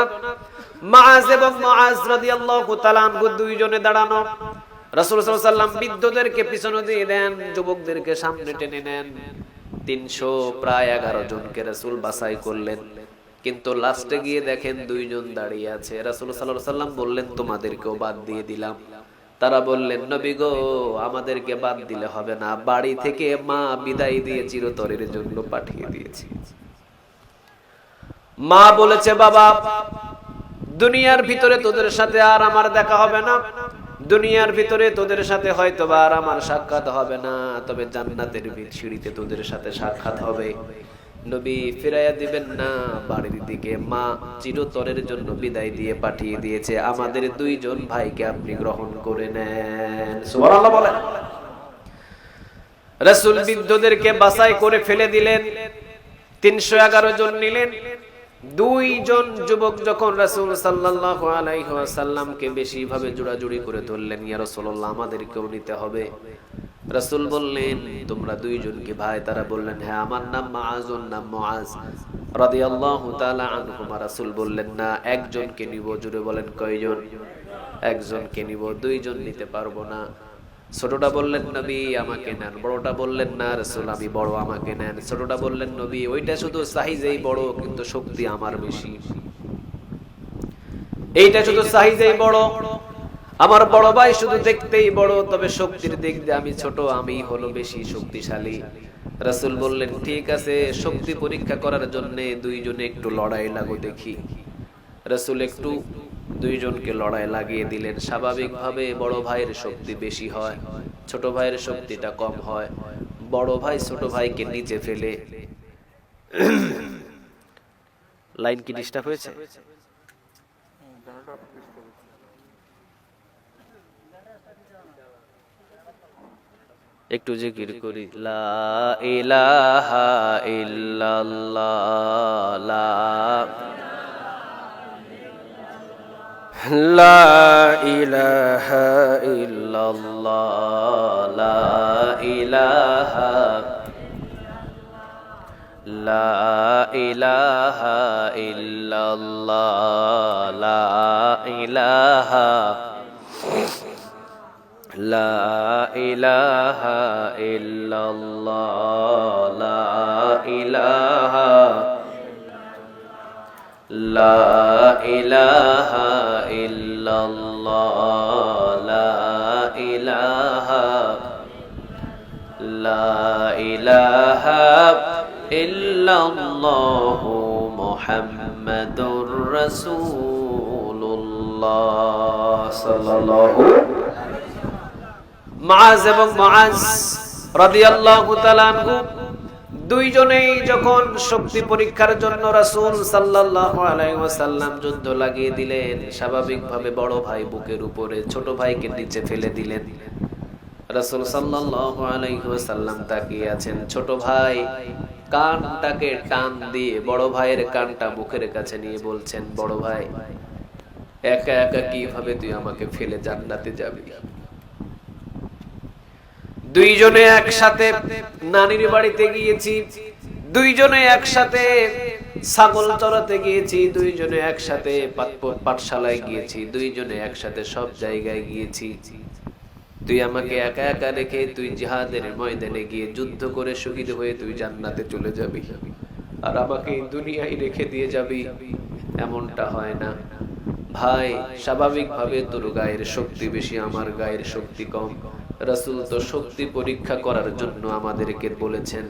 মুআজ এবং মুআজ রাদিয়াল্লাহু তাআলা আনহু দুইজনে দাঁড়ানো। রাসূল সাল্লাল্লাহু আলাইহি ওয়াসাল্লাম বৃদ্ধদেরকে পিছনে দিয়ে দেন, যুবকদেরকে সামনে টেনে নেন। 311 জনকে রাসূল বাছাই করলেন, কিন্তু লাস্টে গিয়ে দেখেন 2 জন দাঁড়িয়ে আছে। রাসূল সাল্লাল্লাহু আলাইহি ওয়াসাল্লাম বললেন, তোমাদেরকেও বাদ দিয়ে দিলাম। তারা বললেন, নবী গো আমাদেরকে বাদ দিলে হবে না, বাড়ি থেকে মা বিদায় দিয়ে চিরতরের জন্য পাঠিয়ে দিয়েছে। মা বলেছে, বাবা দুনিয়ার ভিতরে তোদের সাথে আর আমার দেখা হবে না, দুনিয়ার ভিতরে তোদের সাথে হয়তো আর আমার সাক্ষাৎ হবে না, তবে জান্নাতের সিঁড়িতে তোদের সাথে সাক্ষাৎ হবে। নবী ফিরাইয়া দিবেন না বাড়ির দিকে, মা চিরতরের জন্য বিদায় দিয়ে পাঠিয়ে দিয়েছে, আমাদের 2 জন ভাইকে আপনি গ্রহণ করে নেন। সুবহানাল্লাহ বলেন। রাসূল বৃদ্ধদেরকে বাছাই করে ফেলে দিলেন, 311 জন নিলেন। 2 জন যুবক যখন রাসূল সাল্লাল্লাহু আলাইহি ওয়াসাল্লামকে বেশি ভাবে জোড়াজুড়ি করে ধরলেন, ইয়া রাসূলুল্লাহ আমাদেরকেও নিতে হবে। রাসূল বললেন, তোমরা 2 জন কি ভাই? তারা বললেন, হ্যাঁ আমার নাম মুআজ, ওর নাম মুআজ রাদিয়াল্লাহু তাআলা আনহুমা। রাসূল বললেন, না একজনকে নিব। জোরে বলেন কয়জন? একজনকে নিব, 2 জন নিতে পারবো না। ছোটটা বললেন, নবী আমাকে নেন। বড়টা বললেন, না রাসূল আমি বড়, আমাকে নেন। ছোটটা বললেন, নবী ওইটা শুধু সাইজেই বড় কিন্তু শক্তি আমার বেশি। এইটা শুধু সাইজেই বড়, আমার বড় ভাই শুধু দেখতেই বড়, তবে শক্তির দিক দিয়ে আমি ছোট, আমি হলো বেশি শক্তিশালী। রাসূল বললেন, ঠিক আছে শক্তি পরীক্ষা করার জন্য 2 জনে একটু লড়াই লাগো দেখি। রাসূল একটু 2 জনকে লড়াই লাগিয়ে দিলেন। স্বাভাবিকভাবে বড় ভাইয়ের শক্তি বেশি হয়, ছোট ভাইয়ের শক্তিটা কম হয়। বড় ভাই ছোট ভাইকে নিচে ফেলে, লাইন কি ডিস্টার্ব হয়েছে? একটু জিকির করি, লা ইলাহা ইল্লাল্লাহ, লা ইলাহা ইল্লাল্লাহ, লা ইলাহা, লা ইলাহা ইল্লাল্লাহ, লা ইলাহা, লা ইলাহা ইল্লাল্লাহ, লা ইলাহা, লা ইলাহা ইল্লাল্লাহ, লা ইলাহা, লা ইলাহা ইল্লাল্লাহু মুহাম্মাদুর রাসূলুল্লাহ সাল্লাল্লাহু মুআজ এবং মুআজ রাদিয়াল্লাহু তাআলা আনহু দুইজনেই যখন শক্তি পরীক্ষার জন্য রাসূল সাল্লাল্লাহু আলাইহি ওয়াসাল্লাম যুদ্ধ লাগিয়ে দিলেন, স্বাভাবিকভাবে বড় ভাই বুকের উপরে, ছোট ভাইকে নিচে ফেলে দিলেন। রাসূল সাল্লাল্লাহু আলাইহি ওয়াসাল্লাম তাকিয়ে আছেন। ছোট ভাই কানটাকে টান দিয়ে বড় ভাইয়ের কানটা মুখের কাছে নিয়ে বলছেন, বড় ভাই একা একা কিভাবে তুই আমাকে ফেলে জান্নাতে যাবি? দুইজনে একসাথে নানির বাড়িতে গিয়েছি, দুইজনে একসাথে ছাগল চড়াতে গিয়েছি, দুইজনে একসাথে পাঠশালায় গিয়েছি, দুইজনে একসাথে সব জায়গায় গিয়েছি। তুই আমাকে একা একা রেখে তুই জিহাদের ময়দানে গিয়ে যুদ্ধ করে শহীদ হয়ে তুই জান্নাতে চলে যাবি, আর আমাকে এই দুনিয়ায় রেখে দিয়ে যাবি, এমনটা হয় না ভাই। স্বাভাবিকভাবে তোর গায়ের শক্তি বেশি, আমার গায়ের শক্তি কম। রাসূল তো শক্তি পরীক্ষা করার জন্য আমাদেরকে বলেছেন,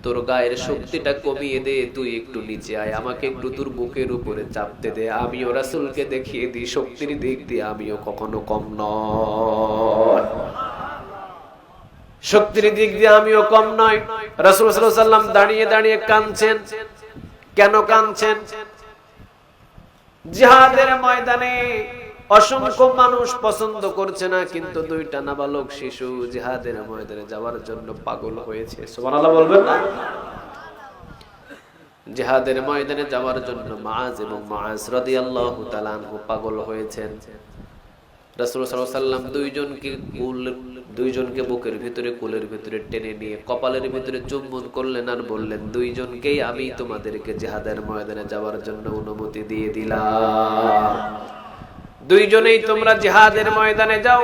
তোর গায়ের শক্তিটা কমিয়ে দে, তুই একটু নিচে আয়, আমাকে একটু তোর বুকের উপরে চাপতে দে, আমিও রাসূলকে দেখিয়ে দিই শক্তির দিক দিয়ে আমিও কখনো কম নয়, শক্তির দিক দিয়ে আমিও কম নয়। রাসূল সাল্লাল্লাহু আলাইহি ওয়াসাল্লাম দাঁড়িয়ে দাঁড়িয়ে কাঁদছেন। কেন কাঁদছেন? জিহাদের ময়দানে অসংখ্য মানুষ পছন্দ করছে না, কিন্তু দুইটা নাবালক শিশু জিহাদের ময়দানে যাওয়ার জন্য পাগল হয়েছে। সুবহানাল্লাহ বলবেন না? জিহাদের ময়দানে যাওয়ার জন্য মুআজ এবং মুআজ রাদিয়াল্লাহু তাআলা আনহু পাগল হয়েছেন। রাসূল সাল্লাল্লাহু আলাইহি ওয়াসাল্লাম দুইজনকে বুকের ভিতরে কোলের ভিতরে টেনে নিয়ে কপালের ভিতরে চুম্বন করলেন আর বললেন, দুইজনকেই আমি তোমাদেরকে জিহাদের ময়দানে যাওয়ার জন্য অনুমতি দিয়ে দিলাম, দুইজনেই তোমরা জিহাদের ময়দানে যাও,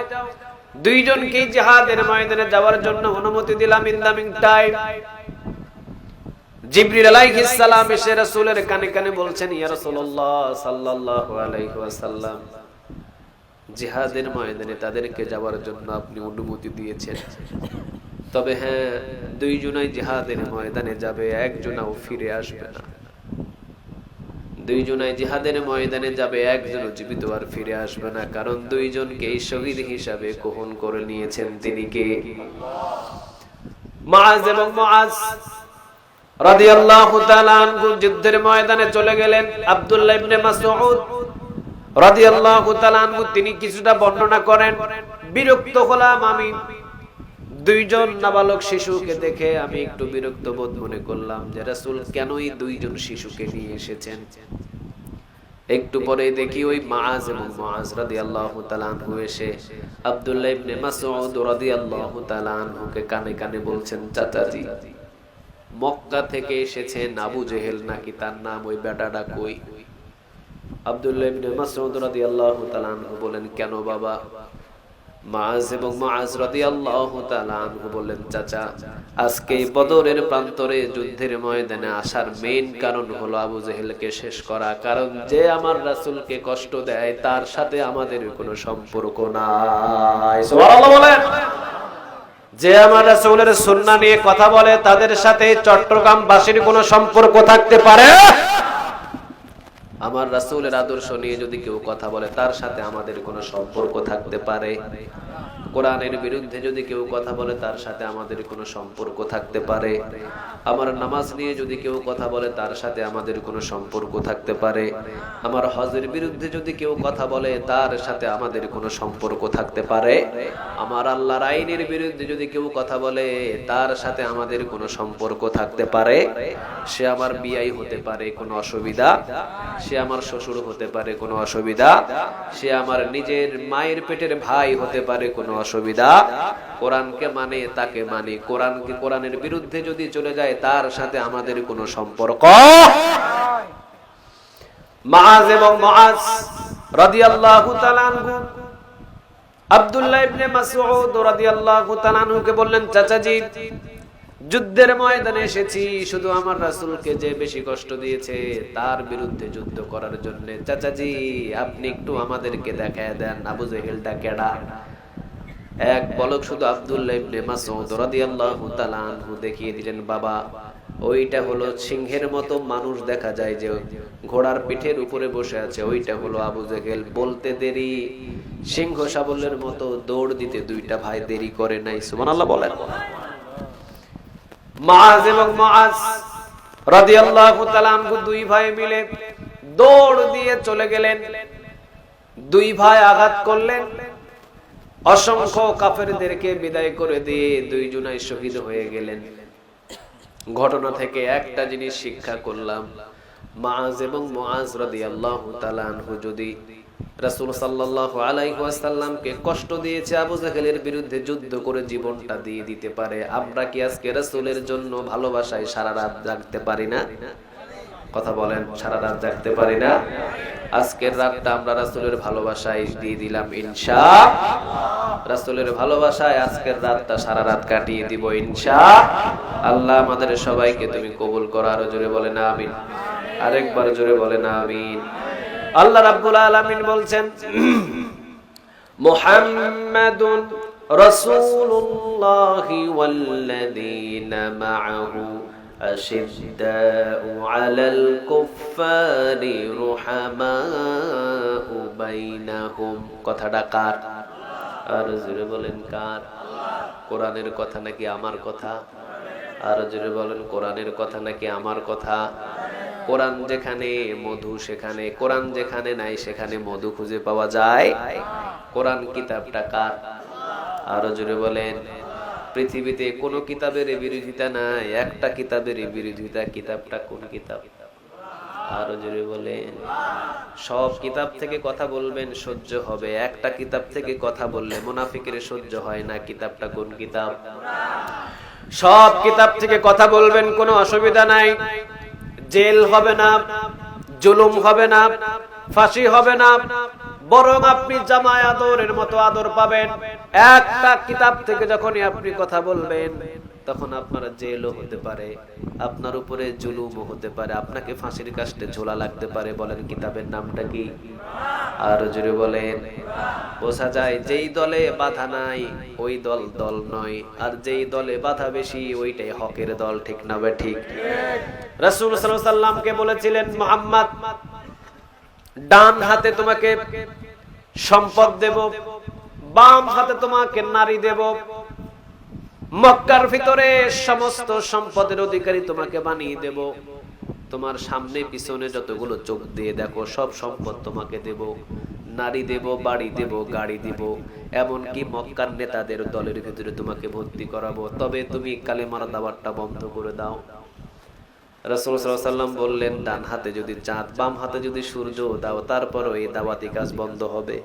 দুইজনকেই জিহাদের ময়দানে যাওয়ার জন্য অনুমতি দিলাম। ইন দ্য মিন টাইম জিবরিল আলাইহিস সালাম এসে রাসূলের কানে কানে বলছেন, ইয়া রাসূলুল্লাহ সাল্লাল্লাহু আলাইহি ওয়াসাল্লাম, জিহাদের ময়দানে তাদেরকে যাওয়ার জন্য আপনি অনুমতি দিয়েছেন, তবে হ্যাঁ দুইজনাই জিহাদের ময়দানে যাবে, একজনও ফিরে আসবে না। দুইজনাই জিহাদের ময়দানে যাবে, একজনও জীবিত আর ফিরে আসবে না, কারণ দুইজনকে শহীদ হিসাবে গ্রহণ করে নিয়েছেন তিনি কে? মুআজ এবং মুআজ রাদিয়াল্লাহু তাআলা আনহু যুদ্ধের ময়দানে চলে গেলেন। আব্দুল্লাহ ইবনে মাসউদ রাদিয়াল্লাহু তাআলা আনহু তিনি কিছুটা বর্ণনা করেন, বিরক্ত হলাম আমি, দুইজন নাবালক শিশুকে দেখে আমি একটু বিরক্ত বোধ মনে করলাম যে রাসূল কেনই দুইজন শিশুকে নিয়ে এসেছেন। একটু পরে দেখি ওই মুআজ এবং মুআজ রাদিয়াল্লাহু তাআলা আনহু এসে আব্দুল্লাহ ইবনে মাসউদ রাদিয়াল্লাহু তাআলা আনহুকে কানে কানে বলছেন, চাচাজি মক্কা থেকে এসেছেন আবু জেহেল নাকি তার নাম, ওই বেটাটা কই? আব্দুল্লাহ ইবনে মাসউদ রাদিয়াল্লাহু তাআলা আনহু বলেন, কেন বাবা? মুআজ এবং মুআজ রাদিয়াল্লাহু তাআলা আনহু বললেন, চাচা আজকে বদরের প্রান্তরে যুদ্ধের ময়দানে আসার মেইন কারণ হলো আবু জেহেলকে শেষ করা, কারণ যে আমার রাসূলকে কষ্ট দেয় তার সাথে আমাদের কোনো সম্পর্ক নাই। সুবহানাল্লাহ বলেন। যে আমার রাসূলের সুন্নাহ নিয়ে কথা বলে তাদের সাথে চট্টগ্রামবাসীর কোনো সম্পর্ক থাকতে পারে? আমার রাসূলের আদর্শ নিয়ে যদি কেউ কথা বলে তার সাথে আমাদের কোনো সম্পর্ক থাকতে পারে? কোরআনের বিরুদ্ধে যদি কেউ কথা বলে তার সাথে আমাদের কোনো সম্পর্ক থাকতে পারে? আমার নামাজ নিয়ে যদি কেউ কথা বলে তার সাথে আমাদের কোনো সম্পর্ক থাকতে পারে? আমার হজের বিরুদ্ধে যদি কেউ কথা বলে তার সাথে আমাদের কোনো সম্পর্ক থাকতে পারে? আমার আল্লাহর আইনের বিরুদ্ধে যদি কেউ কথা বলে তার সাথে আমাদের কোনো সম্পর্ক থাকতে পারে? সে আমার বিয়াই হতে পারে, কোনো অসুবিধা? সে আমার শ্বশুর হতে পারে, কোনো অসুবিধা? সে আমার নিজের মায়ের পেটের ভাই হতে পারে, কোনো অসুবিধা? কোরআনকে মানে তাকে মানে, কোরআনের বিরুদ্ধে যদি চলে যায় তার সাথে আমাদের কোনো সম্পর্ক। মুআজ এবং মুআজ রাদিয়াল্লাহু তাআলা আনহু আব্দুল্লাহ ইবনে মাসউদ রাদিয়াল্লাহু তাআলা আনহুকে বললেন, চাচাজি যুদ্ধের ময়দানে এসেছি, শুধু আমার রাসূলকে যে বেশি কষ্ট দিয়েছে তার বিরুদ্ধে যুদ্ধ করার জন্য। চাচাজি আপনি একটু আমাদেরকে দেখায় দেন আবু জেহেলটা কেডা? এক পলক শুধু আব্দুল্লাহ ইবনে মাসউদ রাদিয়াল্লাহু তাআলা আনহু দেখিয়ে দিলেন, বাবা ওইটা হলো সিংহের মতো মানুষ দেখা যায় যে ঘোড়ার পিঠের উপরে বসে আছে, ওইটা হলো আবু জেহেল। বলতে দেরি, সিংহ সাবলের মতো দৌড় দিতে দুইটা ভাই দেরি করে নাই। সুবহানাল্লাহ বলেন। মুআজ এবং মুআজ রাদিয়াল্লাহু তাআলা আনহু দুই ভাই মিলে দৌড় দিয়ে চলে গেলেন। দুই ভাই আঘাত করলেন, অসংখ্য কাফেরদেরকে বিদায় করে দিয়ে দুইজনাই শহীদ হয়ে গেলেন। ঘটনা থেকে একটা জিনিস শিক্ষা করলাম, মুআজ এবং মুআজ রাদিয়াল্লাহু তাআলা আনহু যদি রাসূল সাল্লাল্লাহু আলাইহি ওয়াসাল্লামকে কষ্ট দিয়েছে, আবু জাহেলের বিরুদ্ধে যুদ্ধ করে জীবনটা দিয়ে দিতে পারে, আমরা কি আজকে রাসূলের জন্য ভালোবাসায় সারা রাত জাগতে পারি না? কথা বলেন, সারা রাত জাগতে পারি না? আজকের রাতটা আমরা রাসূলের ভালোবাসায় দিয়ে দিলাম ইনশাআল্লাহ। রাসূলের ভালোবাসায় আজকের রাতটা সারা রাত কাটিয়ে দিব ইনশাআল্লাহ। আল্লাহ আমাদের সবাইকে তুমি কবুল করো। আরো জোরে বলেন আমিন, আরেকবার জোরে বলেন আমিন। আল্লাহ রাব্বুল আলামিন বলছেন, মুহাম্মাদুন রাসূলুল্লাহি ওয়াল্লাযীনা মা'আহু আশিদ্দাউ আলাল কুফফারি রুহামাউ বাইনাহুম। কথাটা কার? আর জোরে বলেন কার? কোরআনের কথা নাকি আমার কথা? আর জোরে বলেন, কোরআনের কথা নাকি আমার কথা? কোরআন যেখানে মধু সেখানে, কোরআন যেখানে নাই সেখানে মধু খুঁজে পাওয়া যায়। কোরআন কিতাবটা কার? আরো জোরে বলেন। পৃথিবীতে কোন কিতাবের বিরোধিতা নাই, একটা কিতাবের বিরোধিতা। কিতাবটা কোন কিতাব? আরো জোরে বলেন। সব কিতাব থেকে কথা বলবেন, সহ্য হবে। একটা কিতাব থেকে কথা বললে মুনাফিকের সহ্য হয় না। কিতাবটা কোন কিতাব? সব কিতাব থেকে কথা বলবেন, কোনো অসুবিধা নাই। জেল হবে না, জুলুম হবে না, ফাঁসি হবে না, বরং আপনি জামায় আদরের মতো আদর পাবেন। একটা কিতাব থেকে যখনই আপনি কথা বলবেন, তখন আপনার জেলও হতে পারে, আপনার উপরে জুলুমও হতে পারে, আপনাকে ফাঁসির কাস্টে ঝোলা লাগতে পারে। বলেন কিতাবের নামটা কি? আর জোরে বলেন। বোঝা যায় যেই দলে বাধা নাই ওই দল দল নয়, আর যেই দলে বাধা বেশি ওইটাই হকের দল। ঠিক না বে ঠিক? রাসূল সাল্লাল্লাহু আলাইহি ওয়াসাল্লামকে বলেছিলেন, মুহাম্মদ ডান হাতে তোমাকে সম্পদ দেব, বাম হাতে তোমাকে নারী দেব, মক্কার ভিতরে সমস্ত সম্পদের অধিকারী তোমাকে বানিয়ে দেব, তোমার সামনে পিছনে যতগুলো চোখ দিয়ে দেখো সব সম্পদ তোমাকে দেব, নারী দেব, বাড়ি দেব, গাড়ি দেব, এমনকি মক্কার নেতাদের দলের ভিতরে তোমাকে ভর্তি করাবো, তবে তুমি কালেমার দাওয়াতটা বন্ধ করে দাও। রাসূল সাল্লাল্লাহু আলাইহি ওয়াসাল্লাম বললেন, ডান হাতে যদি চাঁদ, বাম হাতে যদি সূর্য দাও, তারপরও এই দাওয়াতি কাজ বন্ধ হবে?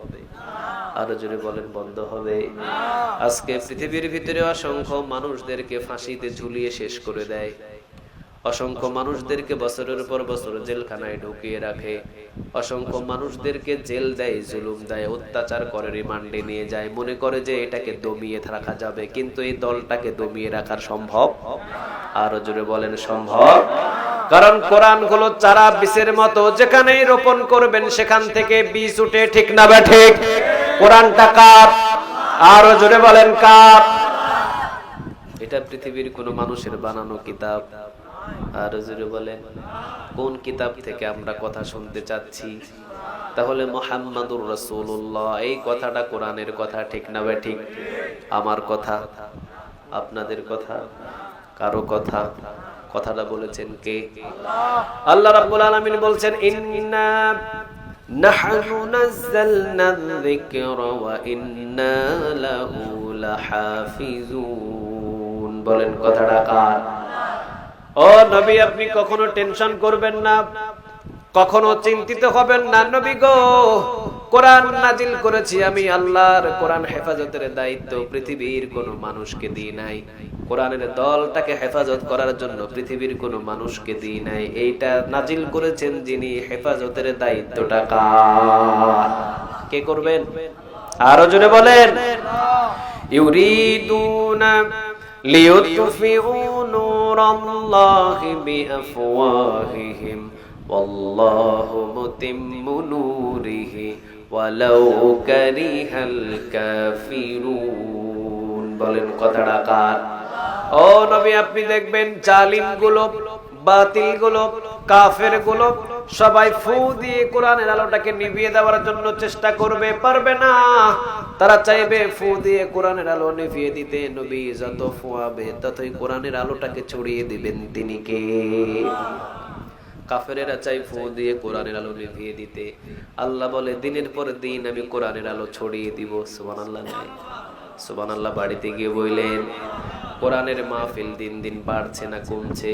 আরো জোরে বলেন, বন্ধ হবে? আজকে পৃথিবীর ভিতরে অসংখ্য মানুষদেরকে ফাঁসিতে ঝুলিয়ে শেষ করে দেয়, অসংখ্য মানুষদেরকে বছরের পর বছর জেলখানায় ঢুকিয়ে রাখে, অসংখ্য মানুষদেরকে জেল দেয়, জুলুম দেয়, অত্যাচার করে রিমান্ডে নিয়ে যায়, মনে করে যে এটাকে দমিয়ে রাখা যাবে, কিন্তু এই দলটাকে দমিয়ে রাখা সম্ভব? আরো জোরে বলেন, সম্ভব? কারণ কোরআন হলো চারা বীজের মতো, যেখানেই রোপণ করবেন সেখান থেকে বীজ উঠে। ঠিক না বে ঠিক? কোরআনটা কার? আরো জোরে বলেন কার? এটা পৃথিবীর কোন মানুষের বানানো কিতাব? আরো জোরে বলেন। কোন কিতাব থেকে আমরা কথা শুনতে চাচ্ছি? তাহলে মুহাম্মাদুর রাসূলুল্লাহ, এই কথাটা কোরআনের কথা। ঠিক না বে ঠিক? আমার কথা, আপনাদের কথা, কারো কথা? কথাটা বলেছেন কে? আল্লাহ রাব্বুল আলামিন বলছেন, ইন্না নাহনু নাযালনা যিকরা ওয়া ইন্না লাহু লাহাফিজুন। বলেন কথাটা কার? ও নবী, আপনি কখনো টেনশন করবেন না, কখনো চিন্তিত হবেন না। নবী গো, কোরআন নাজিল করেছি আমি আল্লাহর, কোরআন হেফাজতের দায়িত্ব পৃথিবীর কোনো মানুষকে দিই নাই, কোরআনের দলটাকে হেফাজত করার জন্য পৃথিবীর কোনো মানুষকে দিই নাই। এইটা নাজিল করেছেন যিনি, হেফাজতের দায়িত্বটা কার? কে করবেন? আরো জোরে বলেন। ইউরিদুনা লিইউতফিউ নূরাল্লাহি বিআফওয়াহিহিম ওয়াল্লাহু মুতিম্মু নূরিহি ওয়ালাউ কারিহাল কাফিরুন। বলেন কথাটা কার? ও নবী, আপনি দেখবেন জালিম গুলো, বাতিল গুলো, কাফের গুলো সবাই ফু দিয়ে কোরআনের আলোটাকে নিভিয়ে দেওয়ার জন্য চেষ্টা করবে, পারবে না। তারা চাইবে ফু দিয়ে কোরআনের আলো নিভিয়ে দিতে। নবী যত ফুয়াবে ততই কোরআনের আলোটাকে ছড়িয়ে দিবেন তিনি কে? কাফেরেরা চাই ফু দিয়ে কোরআনের আলো নিভিয়ে দিতে। আল্লাহ বলে দিনের পর দিন আমি কোরআনের আলো ছড়িয়ে দিব। সুবহানাল্লাহ, সুবহানাল্লাহ। বাড়িতে গিয়ে বললেন, কোরআনের মাহফিল দিন দিন বাড়ছে না কমছে?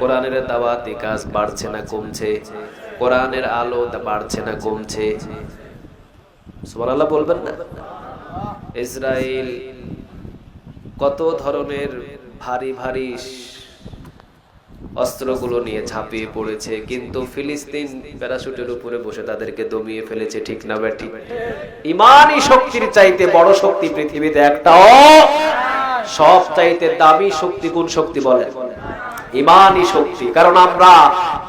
কোরআনের দাওয়াতি কাজ বাড়ছে না কমছে? কোরআনের আলো বাড়ছে না কমছে? সুবহানাল্লাহ বলবেন না? ইসরায়েল কত ধরনের ভারী ভারী অস্ত্রগুলো নিয়ে ঝাঁপিয়ে পড়েছে, কিন্তু ফিলিস্তিন প্যারাশুটের উপরে বসে তাদেরকে দমিয়ে ফেলেছে, ঠিক না ব্যাটি? ইমানি শক্তির চাইতে বড় শক্তি পৃথিবীতে একটাও, সব চাইতে দামি শক্তি কোন শক্তি বলেন? ইমানি শক্তি। কারণ আমরা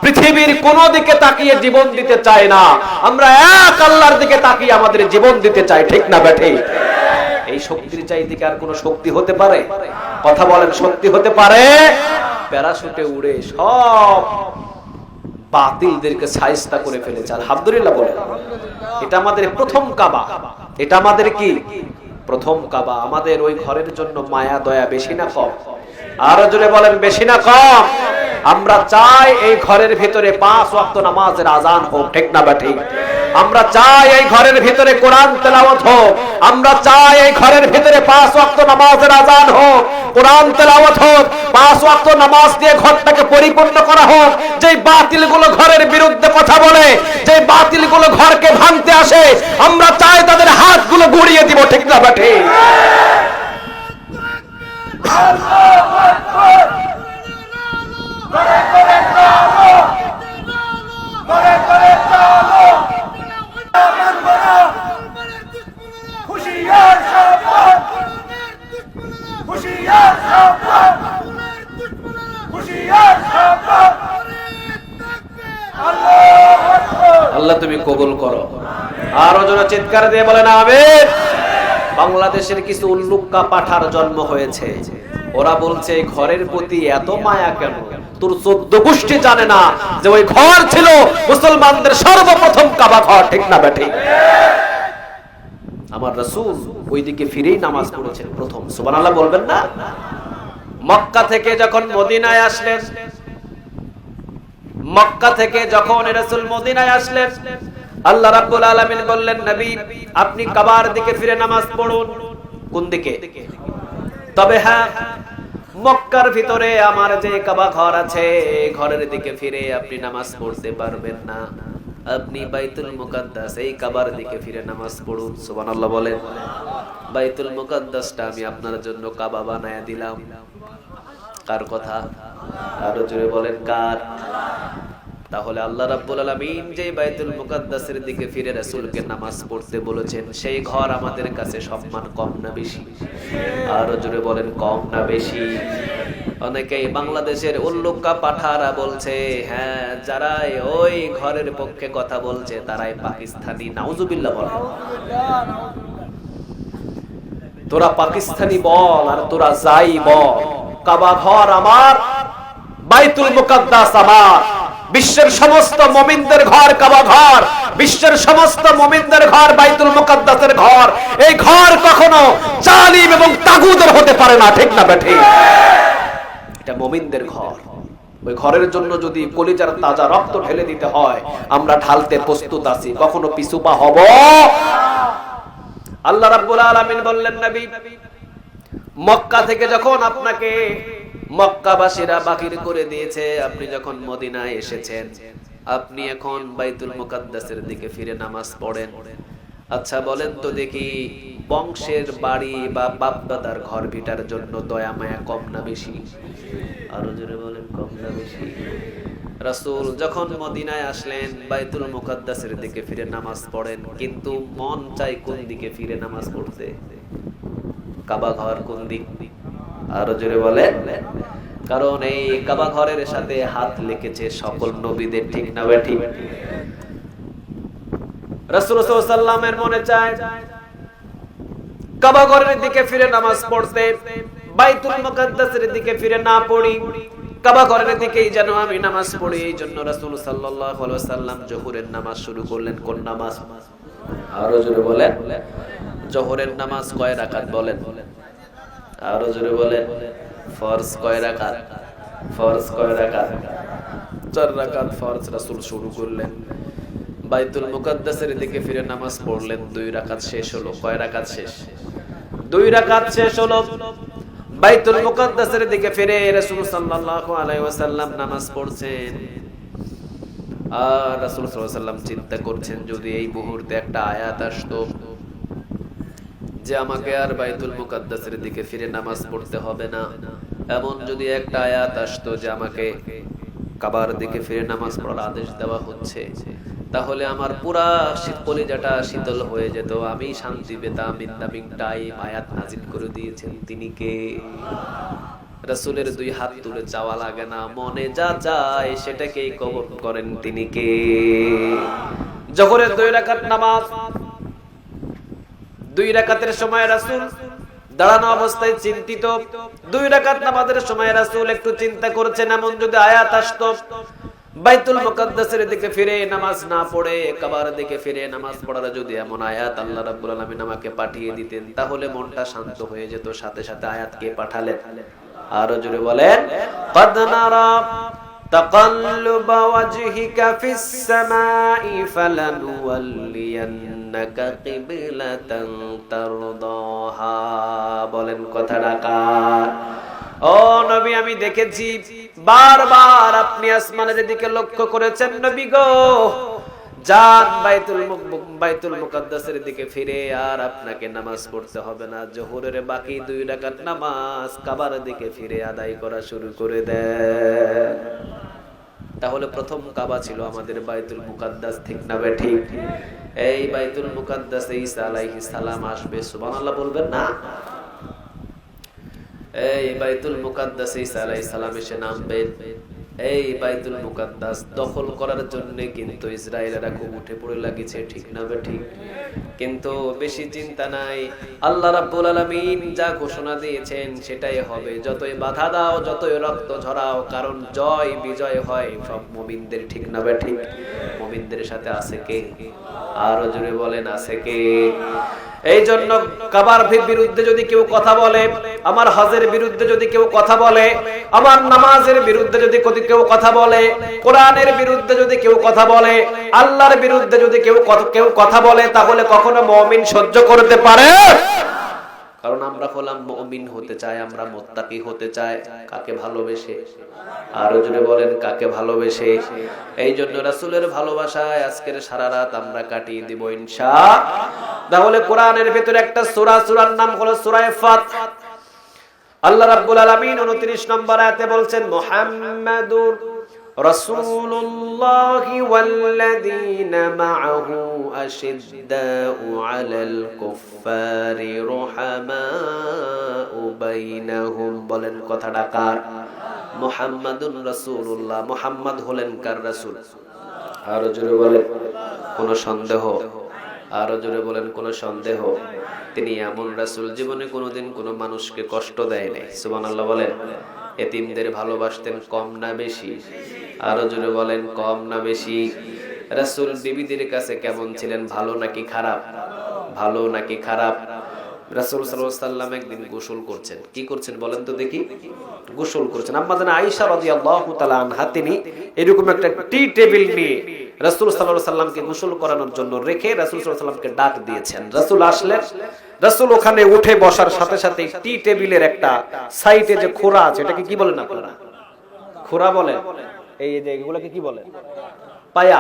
পৃথিবীর কোন দিকে তাকিয়ে জীবন দিতে চাই না, আমরা এক আল্লাহর দিকে তাকিয়ে আমাদের জীবন দিতে চাই, ঠিক না ব্যাটি? এই শক্তির চাইতে কি আর কোন শক্তি হতে পারে? কথা বলেন, শক্তি হতে পারে? প্যারাশুটে উড়ে সব বাতিলদেরকে শায়েস্তা করে ফেলেছে। আলহামদুলিল্লাহ বলেন। এটা আমাদের প্রথম কাবা। এটা আমাদের কি প্রথম কাবা। আমাদের ওই ঘরের জন্য মায়া দয়া বেশি না কম? আরো জোরে বলেন, বেশি না কম? আমরা চাই এই ঘরের ভিতরে 5 ওয়াক্ত নামাজের আজান হোক, ঠিক না ঠিক? আমরা চাই এই ঘরের ভিতরে কোরআন তেলাওয়াত হোক। আমরা চাই এই ঘরের ভিতরে 5 ওয়াক্ত নামাজের আজান হোক, কোরআন তেলাওয়াত হোক, 5 ওয়াক্ত নামাজ দিয়ে ঘরটাকে পরিপূর্ণ করা হোক। যেই বাতিলগুলো ঘরের বিরুদ্ধে কথা বলে, যেই বাতিলগুলো ঘরকে ভাঙতে আসে, আমরা চাই তাদের হাতগুলো গুঁড়িয়ে দিব, ঠিক না ঠিক? আল্লাহ তুমি কবুল করো। আরো জন চিৎকার দিয়ে বলেন আমিন। বাংলাদেশের কিছু উল্লুক্কা পাঠার জন্ম হয়েছে। ওরা বলছে ঘরের প্রতি এত মায়া কেন? তোর 14 গোষ্ঠী জানে না যে ওই ঘর ছিল মুসলমানদের সর্বপ্রথম কাবা ঘর, ঠিক না বেঠিক? আমার রাসূল ওইদিকে ফিরেই নামাজ পড়েছেন প্রথম। সুবহানাল্লাহ বলবেন না? মক্কা থেকে যখন মদিনায় আসলেন, মক্কা থেকে যখন রাসূল মদিনায় আসলেন, আল্লাহ রাব্বুল আলামিন বললেন, নবী আপনি কাবার দিকে ফিরে নামাজ পড়ুন। কোন দিকে? তবে হ্যাঁ, মক্কার ভিতরে আমার যে কাবা ঘর আছে, ঘরের দিকে ফিরে আপনি নামাজ পড়তে পারবেন না। আপনি বাইতুল মুকাদ্দাস, এই কাবার দিকে ফিরে নামাজ পড়ুন। সুবহানাল্লাহ বলেন। বাইতুল মুকাদ্দাসটা আমি আপনার জন্য কাবা বানায়া দিলাম। কার কথা? আরো জোরে বলেন, কার? তাহলে আল্লাহ রাব্বুল আলামিন যে বাইতুল মুকাদ্দাসের দিকে ফিরে রাসূলকে নামাজ পড়তে বলেছেন, সেই ঘর আমাদের কাছে সম্মান কম না বেশি? আরো জোরে বলেন, কম না বেশি? অনেকেই বাংলাদেশের উল্লুক্কা পাঠারা বলছে, হ্যাঁ যারা ওই ঘরের পক্ষে কথা বলছে তারাই পাকিস্তানি। নাউজুবিল্লাহ বলেন। তোরা পাকিস্তানি বল আর তোরা যাই বল, কাবা ঘর আমার, বাইতুল মুকাদ্দাস আমার। বিশ্বের সমস্ত মুমিনদের ঘর কাবা ঘর, বিশ্বের সমস্ত মুমিনদের ঘর বাইতুল মুকাদ্দাসের ঘর। এই ঘর কখনো জালিম এবং তাগুদের হতে পারে না, ঠিক না বেঠিক? এটা মুমিনদের ঘর। ওই ঘরের জন্য যদি কলিজার তাজা রক্ত ঢেলে দিতে হয়, আমরা ঢালতে প্রস্তুত আছি, কখনো পিছুপা হব। আল্লাহ রাব্বুল আলামিন বললেন, নবী মক্কা থেকে যখন আপনাকে মক্কাবাসীরা বাহির করে দিয়েছে, আপনি যখন মদিনায় এসেছেন, আপনি এখন বাইতুল মুকাদ্দাসের দিকে ফিরে নামাজ পড়েন। আচ্ছা বলেন তো দেখি, বংশের বাড়ি বা বাপ দাদার ঘর ভিটার জন্য দয়া মায়া কম না বেশি? আরো জোরে বলেন, কম না বেশি? রাসূল যখন মদিনায় আসলেন, বাইতুল মুকাদ্দাসের দিকে ফিরে নামাজ পড়েন, কিন্তু মন চাই কোন দিকে ফিরে নামাজ পড়তে? কাবা ঘর কোন দিক? আরো জোরে বলেন। কারণ এই কাবা ঘরের সাথে হাত লেগেছে সকল নবীদের, ঠিক না ঠিক? রাসূল সাল্লাল্লাহু আলাইহি ওয়াসাল্লামের মনে চায় কাবা ঘরের দিকে ফিরে নামাজ পড়তে, বাইতুল মুকাদ্দাসের দিকে ফিরে না পড়ি, কাবা ঘরের দিকেই যেন আমি নামাজ পড়ি। এই জন্য রাসূল সাল্লাল্লাহু আলাইহি ওয়াসাল্লাম যোহরের নামাজ শুরু করলেন। কোন নামাজ? আরো জোরে বলেন। যোহরের নামাজ কয় রাকাত বলেন? আরো জোরে বলেন। ফরজ কয় রাকাত? ফরজ কয় রাকাত? 4 রাকাত ফরজ রাসূল শুরু করলেন। বাইতুল মুকাদ্দাসের দিকে ফিরে নামাজ পড়লেন। 2 রাকাত শেষ হলো। কয় রাকাত শেষ? 2 রাকাত শেষ হলো। বাইতুল মুকাদ্দাসের দিকে ফিরে রাসূল সাল্লাল্লাহু আলাইহি ওয়াসাল্লাম নামাজ পড়ছেন। আর রাসূল সাল্লাল্লাহু আলাইহি ওয়াসাল্লাম চিন্তা করছেন, যদি এই মুহূর্তে একটা আয়াত আসতো যে আমাকে আর বাইতুল মুকাদ্দাসের দিকে ফিরে নামাজ পড়তে হবে না, এমন যদি একটা আয়াত আসতো যে আমাকে কাবার দিকে ফিরে নামাজ পড়ার আদেশ দেওয়া হচ্ছে, তাহলে আমার পুরা কলিজাটা শীতল হয়ে যেত, আমি শান্তি পেতাম। আয়াত নাজিল করে দিয়েছেন তিনি কে? রাসূলের 2 হাত তুলে চাওয়া লাগে না, মনে যা চায় সেটাকেই কবুল করেন তিনি কে? যোহরের 2 রাকাত নামাজ, 2 রাকাতের সময় রাসূল দাঁড়ানো অবস্থায় চিন্তিত। 2 রাকাত নামাজের সময় রাসূল একটু চিন্তা করছেন, এমন যদি আয়াত আসতো বাইতুল মুকাদ্দাসের দিকে ফিরে নামাজ না পড়ে কাবার দিকে ফিরে নামাজ পড়ার যদি এমন আয়াত আল্লাহ রাব্বুল আলামিন আমাকে পাঠিয়ে দিতেন, তাহলে মনটা শান্ত হয়ে যেত। সাথে সাথে আয়াত কে পাঠালেন? আরো জোরে বলেন। قد نرى تقلب وجهك في السماء فلنولينك قبلة ترضاها। বলেন কথাটা কার? ও নবী, আমি দেখেছি বারবার আপনি আসমানের দিকে লক্ষ্য করেছেন নবী গো। যান বাইতুল মুকাদ্দাসের দিকে ফিরে, আর আপনাকে নামাজ পড়তে হবে না। যোহরের বাকি 2 রাকাত নামাজ কাবার দিকে ফিরে আদায় করা শুরু করে দেন। তাহলে প্রথম কাবা ছিল আমাদের বাইতুল মুকাদ্দাস, ঠিক না বে ঠিক? এই বাইতুল মুকাদ্দাসে ঈসা আলাইহিস সালাম আসবে, সুবহানাল্লাহ বলবেন না? এই বাইতুল মুকাদ্দাসে ঈসা আলাইহিস সালাম এসে নামবেন। এই বাইতুল মুকাদ্দাস দখল করার জন্য কিন্তু ইসরায়েলেরা খুব উঠে পড়ে লাগিয়েছে, ঠিক না বে ঠিক? কিন্তু বেশি চিন্তা নাই, আল্লাহ রাব্বুল আলামিন যা ঘোষণা দিয়েছেন সেটাই হবে। যতই বাধা দাও, যতই রক্ত ঝরাও, কারণ জয় বিজয় হয় সব মুমিনদের, ঠিক না বে ঠিক? মুমিনদের সাথে আছে কে? আরো জোরে বলেন, আছে কে? এই জন্য কাবার বিরুদ্ধে যদি কেউ কথা বলে, আমার হজের বিরুদ্ধে যদি কেউ কথা বলে, আমার নামাজের বিরুদ্ধে যদি কেউ কথা বলে, কোরআনের বিরুদ্ধে যদি কেউ কথা বলে, আল্লাহর বিরুদ্ধে যদি কেউ কথা বলে, তাহলে কখনো মুমিন সহ্য করতে পারে? কারণ আমরা হলাম মুমিন হতে চাই, আমরা মুত্তাকি হতে চাই। কাকে ভালোবেসে? আরো জোরে বলেন, কাকে ভালোবেসে? এই জন্য রাসূলের ভালোবাসায় আজকের সারা রাত আমরা কাটিয়ে দিব ইনশাআল্লাহ। তাহলে কোরআনের ভিতরে একটা সূরা, সূরার নাম হলো সূরা ফাত। আল্লাহ রাব্বুল আলামিন 29 নম্বর আয়াতে বলছেন, মুহাম্মাদুর রাসূলুল্লাহি ওয়াল্লাযীনা মা'আহু আশিদ্দাউ আলাল কুফফারি রুহামাউ বাইনাহুম। বলেন কথাটা কার? মুহাম্মাদুর রাসূলুল্লাহ। মুহাম্মদ হলেন কার রাসূল? আরো জোরে বলেন, কোন সন্দেহ? আরো জোরে বলেন, কোন সন্দেহ? তিনি এমন রাসূল জীবনে কোনোদিন কোনো মানুষকে কষ্ট দেয় নাই। সুবহানাল্লাহ বলেন। এতিমদের ভালোবাসতেন, কম না বেশি? আরো জোরে বলেন, কম না বেশি? রাসূল বিবিদের কাছে কেমন ছিলেন, ভালো নাকি খারাপ? ভালো নাকি খারাপ? রাসূল সাল্লাল্লাহু আলাইহি ওয়াসাল্লাম একদিন গোসল করছেন। কি করছেন বলেন তো দেখি? গোসল করছেন। আম্মা জানা আয়েশা রাদিয়াল্লাহু তাআলা আনহা তিনি এরকম একটা টি টেবিল নিয়ে রাসূল সাল্লাল্লাহু আলাইহি ওয়াসাল্লামকে গোসল করানোর জন্য রেখে রাসূল সাল্লাল্লাহু আলাইহি ওয়াসাল্লামকে ডাক দিয়েছেন। রাসূল আসলেন। রাসূল ওখানে উঠে বসার সাথে সাথে টি টেবিলের একটা সাইডে যে খোরা আছে, এটাকে কি বলেন আপনারা? খোরা বলেন। এই যে এগুলোকে কি বলেন? পায়া।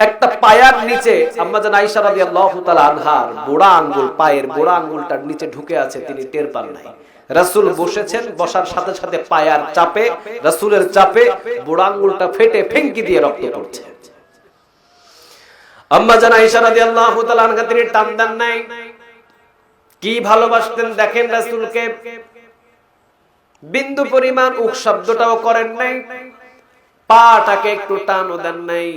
একটা পায়ার নিচে আম্মা জান আয়েশা রাদিয়াল্লাহু তাআলা আনহার বুড়া আঙ্গুল, পায়ের বুড়া আঙ্গুলটার নিচে ঢুকে আছে, তিনি টের পান নাই। রাসূল বসেছেন, বসার সাথে সাথে পায়ার চাপে, রাসূলের চাপে বুড়া আঙ্গুলটা ফেটে ফেঙ্কি দিয়ে রক্ত পড়ছে। আম্মা জান আয়েশা রাদিয়াল্লাহু তাআলা আনহা তিনি টান দেন নাই। কি ভালোবাসতেন দেখেন রাসূলকে, বিন্দু পরিমাণ উক শব্দটাও করেন নাই, পাটাকে একটু টানও দেন নাই।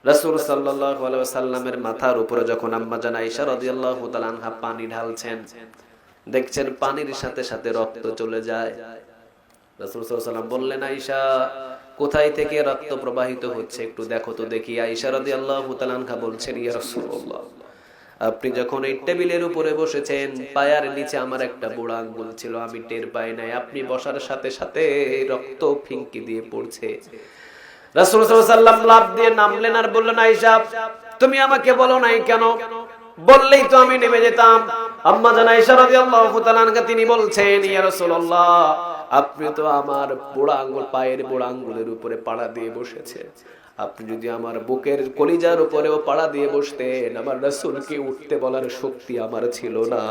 রাসূল সাল্লাল্লাহু আলাইহি ওয়াসাল্লামের মাথার উপরে যখন আম্মা জান আয়েশা রাদিয়াল্লাহু তাআলা আনহা পানি ঢালছেন, দেখছেন পানির সাথে সাথে রক্ত চলে যায়। রাসূল সাল্লাল্লাহু আলাইহি ওয়াসাল্লাম বললেন, আয়েশা কোথায় থেকে রক্ত প্রবাহিত হচ্ছে একটু দেখো তো দেখি। আয়েশা রাদিয়াল্লাহু তাআলা আনহা বলছেন, ইয়া রাসূলুল্লাহ, আপনি যখন এই টেবিলের উপরে বসেছেন পায়ের নিচে আমার একটা বুড়া আঙ্গুল ছিল, আমি টের পাই নাই, আপনি বসার সাথে সাথে রক্ত ফিনকি দিয়ে পড়ছে। রাসূল সাল্লাল্লাহু আলাইহি ওয়াসাল্লাম লাফ দিয়ে নামলেন আর বললেন, আয়েশা তুমি আমাকে বলো নাই কেন? বললেই তো আমি নেমে যেতাম। আম্মা জান আয়েশা রাদিয়াল্লাহু তাআলা আনহা তিনি বলছেন, ইয়া রাসূলুল্লাহ, আপনি তো আমার বুড়া আঙ্গুল, পায়ের বুড়া আঙ্গুলের উপরে পাড়া দিয়ে বসেছেন, আপনি যদি আমার বুকের কলিজার উপরেও পাড়া দিয়ে বসতেন, আমার রাসূলকে উঠতে বলার শক্তি আমার ছিল না।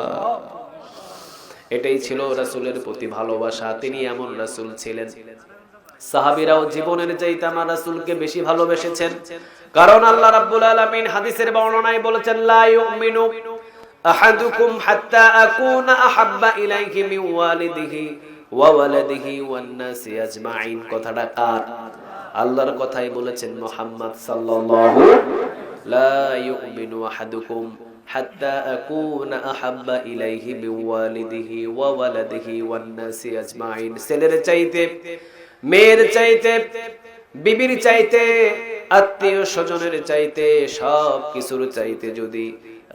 এটাই ছিল রাসূলের প্রতি ভালোবাসা। তিনি এমন রাসূল ছিলেন, সাহাবীরাও জীবনের চাইতে আমার রাসূলকে বেশি ভালোবেসেছেন। কারণ আল্লাহ রাব্বুল আলামিন হাদিসের বর্ণনায় বলেছেন, লা ইউমিনু আহাদুকুম হাত্তা আকুনা আহাব্বা ইলাইহি মিন ওয়ালিদিহি ওয়া ওয়ালাদিহি ওয়ান নাসি আজমাইন। কথাটা কার? আল্লাহর কথাই বলেছেন মুহাম্মদ সাল্লাল্লাহু, লা ইউমিনু আহাদুকুম হাত্তা আকুনা আহাব্বা ইলাইহি মিন ওয়ালিদিহি ওয়া ওয়ালাদিহি ওয়ান নাসি আজমাইন। ছেলের চাইতে, মেয়ের চাইতে, বিবির চাইতে, আত্মীয় স্বজনের চাইতে, সব কিছুর চাইতে যদি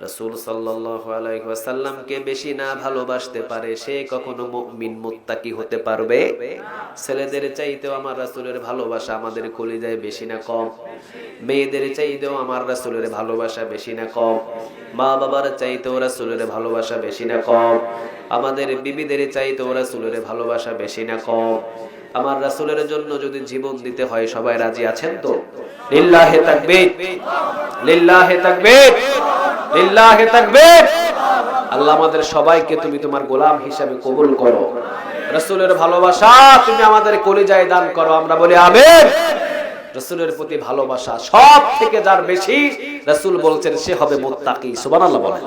রাসূল সাল্লাল্লাহু আলাইহি ওয়াসাল্লামকে বেশি না ভালোবাসতে পারে, সে কখনো মুমিন মুত্তাকি হতে পারবে? ছেলেদের চাইতেও আমার রাসূলের ভালোবাসা আমাদের কলিজায় বেশি না কম? মেয়েদের চাইতেও আমার রাসূলের ভালোবাসা বেশি না কম? মা বাবার চাইতেও রাসূলের ভালোবাসা বেশি না কম? আমাদের বিবিদের চাইতেও রাসূলের ভালোবাসা বেশি না কম? আমার রাসূলের জন্য যদি জীবন দিতে হয়, সবাই রাজি আছেন তো? লিল্লাহি তাকবীর, লিল্লাহি তাকবীর, লিল্লাহি তাকবীর। আল্লাহ আমাদের সবাইকে তুমি তোমার গোলাম হিসেবে কবুল করো। রাসূলের ভালোবাসা তুমি আমাদের কলিজায় দান করো। আমরা বলি আমিন। রাসূলের প্রতি ভালোবাসা সব থেকে যার বেশি, রাসূল বলছেন সে হবে মুত্তাকি। সুবহানাল্লাহ বলেন।